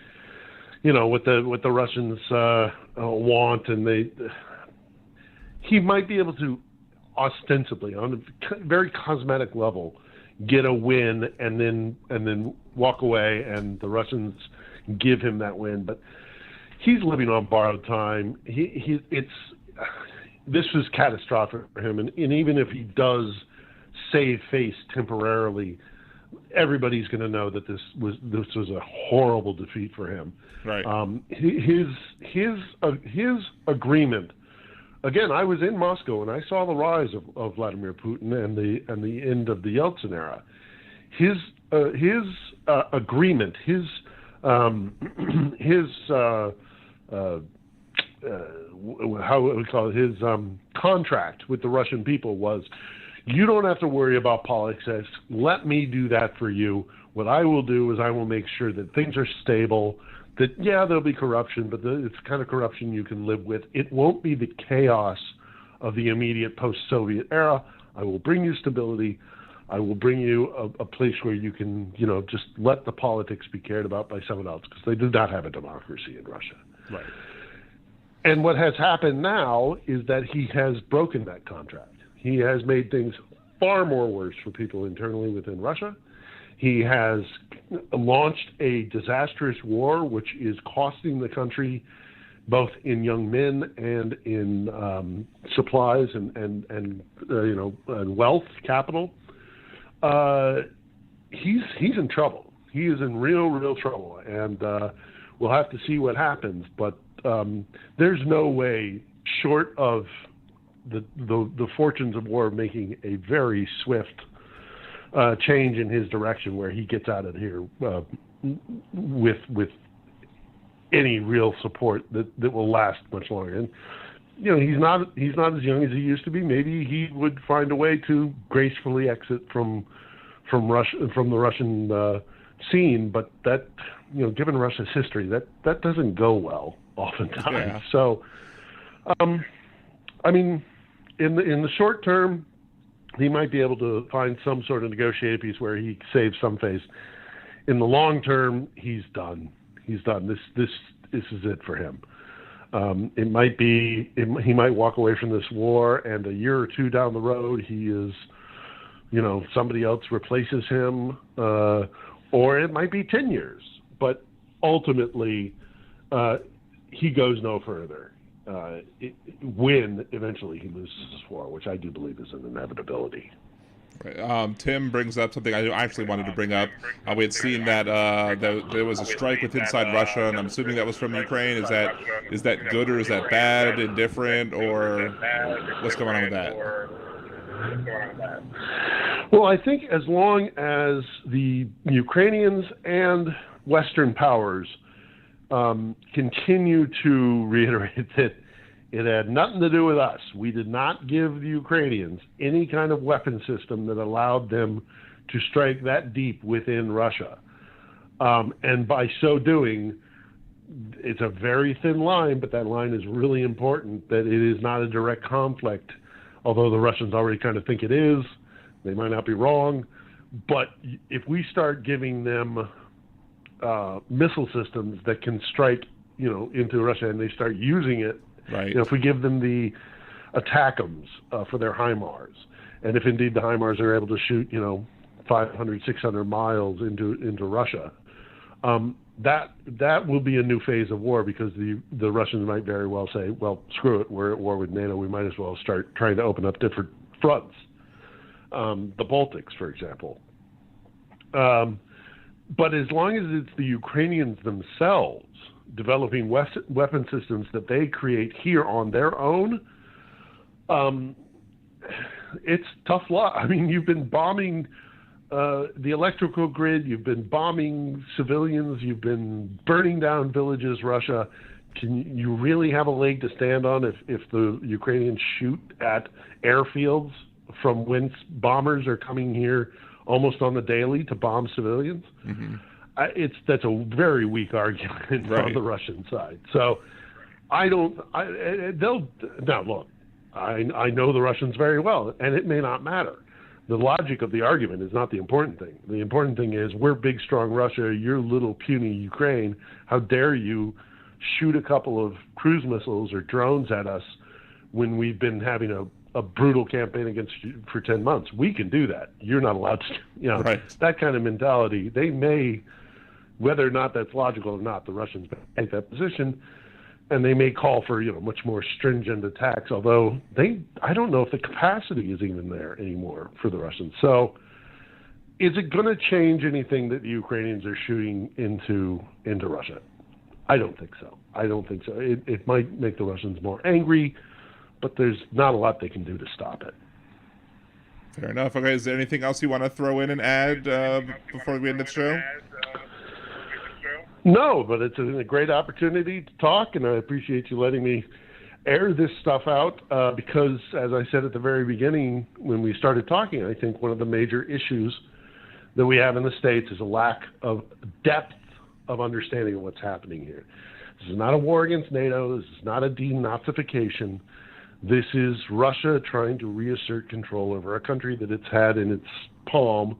what the Russians want, and he might be able to ostensibly, on a very cosmetic level, get a win and then walk away, and the Russians give him that win. But he's living on borrowed time. This was catastrophic for him, and even if he does save face temporarily, everybody's going to know that this was a horrible defeat for him. Right. His agreement. Again, I was in Moscow and I saw the rise of Vladimir Putin and the end of the Yeltsin era. His agreement, how we call it, his contract with the Russian people was, you don't have to worry about politics. Let me do that for you. What I will do is I will make sure that things are stable, that, yeah, there'll be corruption, but it's the kind of corruption you can live with. It won't be the chaos of the immediate post-Soviet era. I will bring you stability. I will bring you a place where you can, just let the politics be cared about by someone else, because they do not have a democracy in Russia. Right. And what has happened now is that he has broken that contract. He has made things far more worse for people internally within Russia. He has launched a disastrous war, which is costing the country both in young men and in supplies and wealth, capital. He's in trouble. He is in real trouble, and we'll have to see what happens. But there's no way, short of the fortunes of war making a very swift change in his direction, where he gets out of here with any real support that will last much longer. And he's not as young as he used to be. Maybe he would find a way to gracefully exit from Russia, from the Russian scene. But that, given Russia's history, that doesn't go well oftentimes. Yeah. So, I mean, in the short term, he might be able to find some sort of negotiated peace where he saves some face. In the long term, he's done. He's done. This is it for him. It might be he might walk away from this war, and a year or two down the road, he is, somebody else replaces him, or it might be 10 years. But ultimately, he goes no further. When eventually he loses this war, which I do believe is an inevitability. Tim brings up something I actually wanted to bring up. We had seen that there was a strike with inside Russia, and I'm assuming that was from Ukraine. Is that good, or is that bad, indifferent, or what's going on with that? Well, I think as long as the Ukrainians and Western powers continue to reiterate that it had nothing to do with us. We did not give the Ukrainians any kind of weapon system that allowed them to strike that deep within Russia. And by so doing, it's a very thin line, but that line is really important, that it is not a direct conflict, although the Russians already kind of think it is. They might not be wrong. But if we start giving them missile systems that can strike, into Russia, and they start using it, right? If we give them the ATACMS for their HIMARS, and if indeed the HIMARS are able to shoot, 500, 600 miles into Russia, that will be a new phase of war, because the Russians might very well say, well, screw it, we're at war with NATO, we might as well start trying to open up different fronts. The Baltics, for example. But as long as it's the Ukrainians themselves developing weapon systems that they create here on their own, it's tough luck. I mean, you've been bombing the electrical grid, you've been bombing civilians, you've been burning down villages, Russia. Can you really have a leg to stand on if the Ukrainians shoot at airfields from whence bombers are coming here almost on the daily to bomb civilians? Mm-hmm. that's a very weak argument Right. on the Russian side. So they'll now look. I know the Russians very well, and it may not matter. The logic of the argument is not the important thing. The important thing is we're big, strong Russia. You're little, puny Ukraine. How dare you shoot a couple of cruise missiles or drones at us when we've been having a brutal campaign against you for 10 months? We can do that. You're not allowed to. Right. That kind of mentality. They may, whether or not that's logical or not, the Russians take that position. And they may call for, much more stringent attacks, although I don't know if the capacity is even there anymore for the Russians. So is it going to change anything that the Ukrainians are shooting into Russia? I don't think so. It might make the Russians more angry, but there's not a lot they can do to stop it. Fair enough. Okay, is there anything else you want to throw in and add before we end the show? No, but it's a great opportunity to talk, and I appreciate you letting me air this stuff out because, as I said at the very beginning when we started talking, I think one of the major issues that we have in the States is a lack of depth of understanding of what's happening here. This is not a war against NATO. This is not a denazification. This is Russia trying to reassert control over a country that it's had in its palm,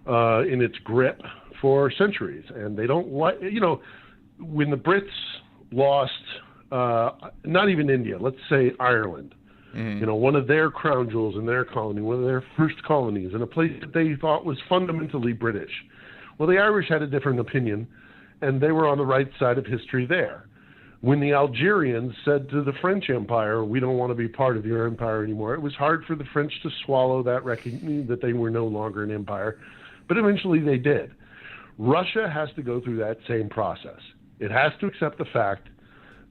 in its grip for centuries. And they don't like, when the Brits lost, not even India, let's say Ireland, one of their crown jewels in their colony, one of their first colonies, in a place that they thought was fundamentally British. Well, the Irish had a different opinion, and they were on the right side of history there. When the Algerians said to the French Empire, we don't want to be part of your empire anymore, it was hard for the French to swallow that recognition that they were no longer an empire, but eventually they did. Russia has to go through that same process. It has to accept the fact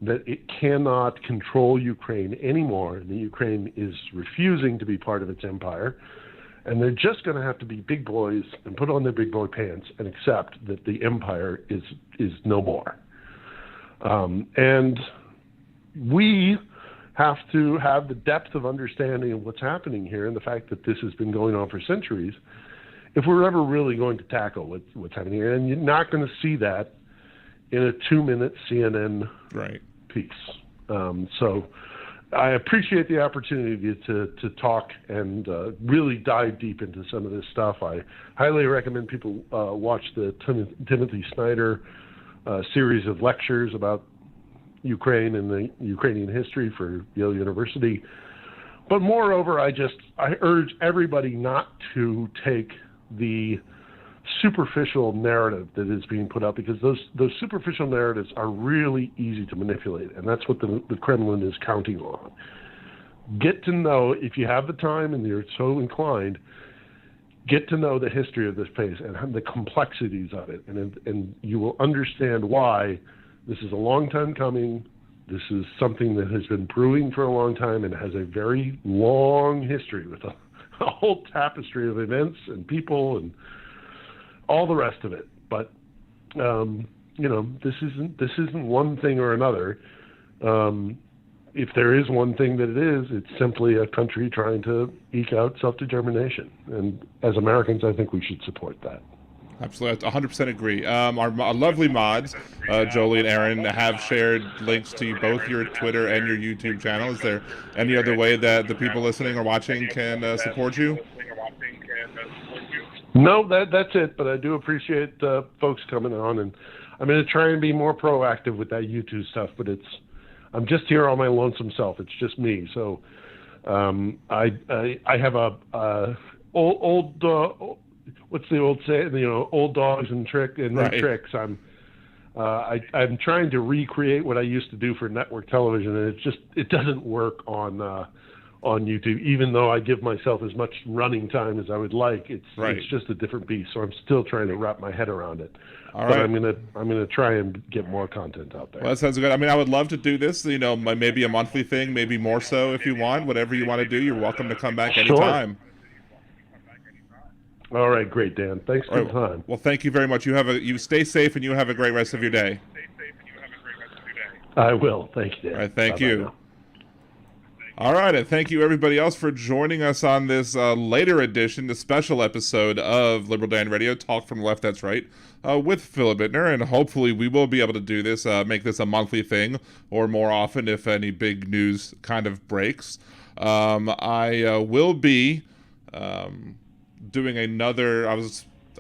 that it cannot control Ukraine anymore, and that Ukraine is refusing to be part of its empire, and they're just going to have to be big boys and put on their big boy pants and accept that the empire is no more. And we have to have the depth of understanding of what's happening here and the fact that this has been going on for centuries if we're ever really going to tackle what's happening here. And you're not going to see that in a 2-minute CNN piece. So I appreciate the opportunity to talk and really dive deep into some of this stuff. I highly recommend people watch the Timothy Snyder series of lectures about Ukraine and the Ukrainian history for Yale University. But moreover, I urge everybody not to take the superficial narrative that is being put out, because those superficial narratives are really easy to manipulate, and that's what the Kremlin is counting on. Get to know, if you have the time and you're so inclined, get to know the history of this place and the complexities of it, and you will understand why this is a long time coming. This is something that has been brewing for a long time and has a very long history with a whole tapestry of events and people and all the rest of it. But this isn't one thing or another. If there is one thing that it is, it's simply a country trying to eke out self-determination. And as Americans, I think we should support that. Absolutely, 100% agree. Our lovely mods, Jolie and Aaron, have shared links to both your Twitter and your YouTube channel. Is there any other way that the people listening or watching can support you? No, that's it. But I do appreciate folks coming on, and I'm going to try and be more proactive with that YouTube stuff. But I'm just here on my lonesome self. It's just me. So I have a old. What's the old saying? Old dogs and new tricks. I'm trying to recreate what I used to do for network television, and it doesn't work on YouTube. Even though I give myself as much running time as I would like, it's just a different beast. So I'm still trying to wrap my head around it. All right. But I'm gonna try and get more content out there. Well, that sounds good. I mean, I would love to do this. Maybe a monthly thing, maybe more so if you want. Whatever you want to do, you're welcome to come back anytime. Sure. All right, great, Dan. Thanks for the time. Well, thank you very much. You stay safe and you have a great rest of your day. I will. Thank you, Dan. All right, thank you. now. All right, and thank you everybody else for joining us on this later edition, the special episode of Liberal Dan Radio, Talk from the Left, That's Right, with Philip Itner, and hopefully we will be able to do this, make this a monthly thing, or more often if any big news kind of breaks. I will be doing a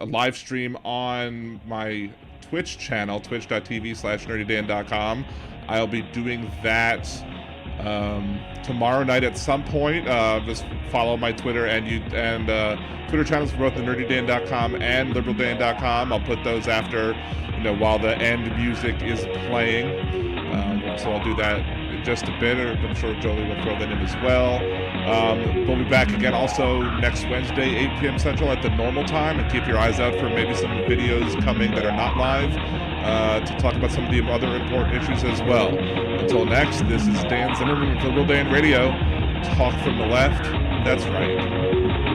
live stream on my Twitch channel, twitch.tv/nerdydan.com. I'll be doing that tomorrow night at some point. Just follow my Twitter and Twitter channels for both the nerdydan.com and liberaldan.com. I'll put those after, while the end music is playing. So I'll do that in just a bit, or I'm sure Jolie will throw that in as well. We'll be back again also next Wednesday, 8 p.m. Central at the normal time, and keep your eyes out for maybe some videos coming that are not live to talk about some of the other important issues as well. Until next, this is Dan Zimmerman with Liberal Dan Radio. Talk from the left, that's right.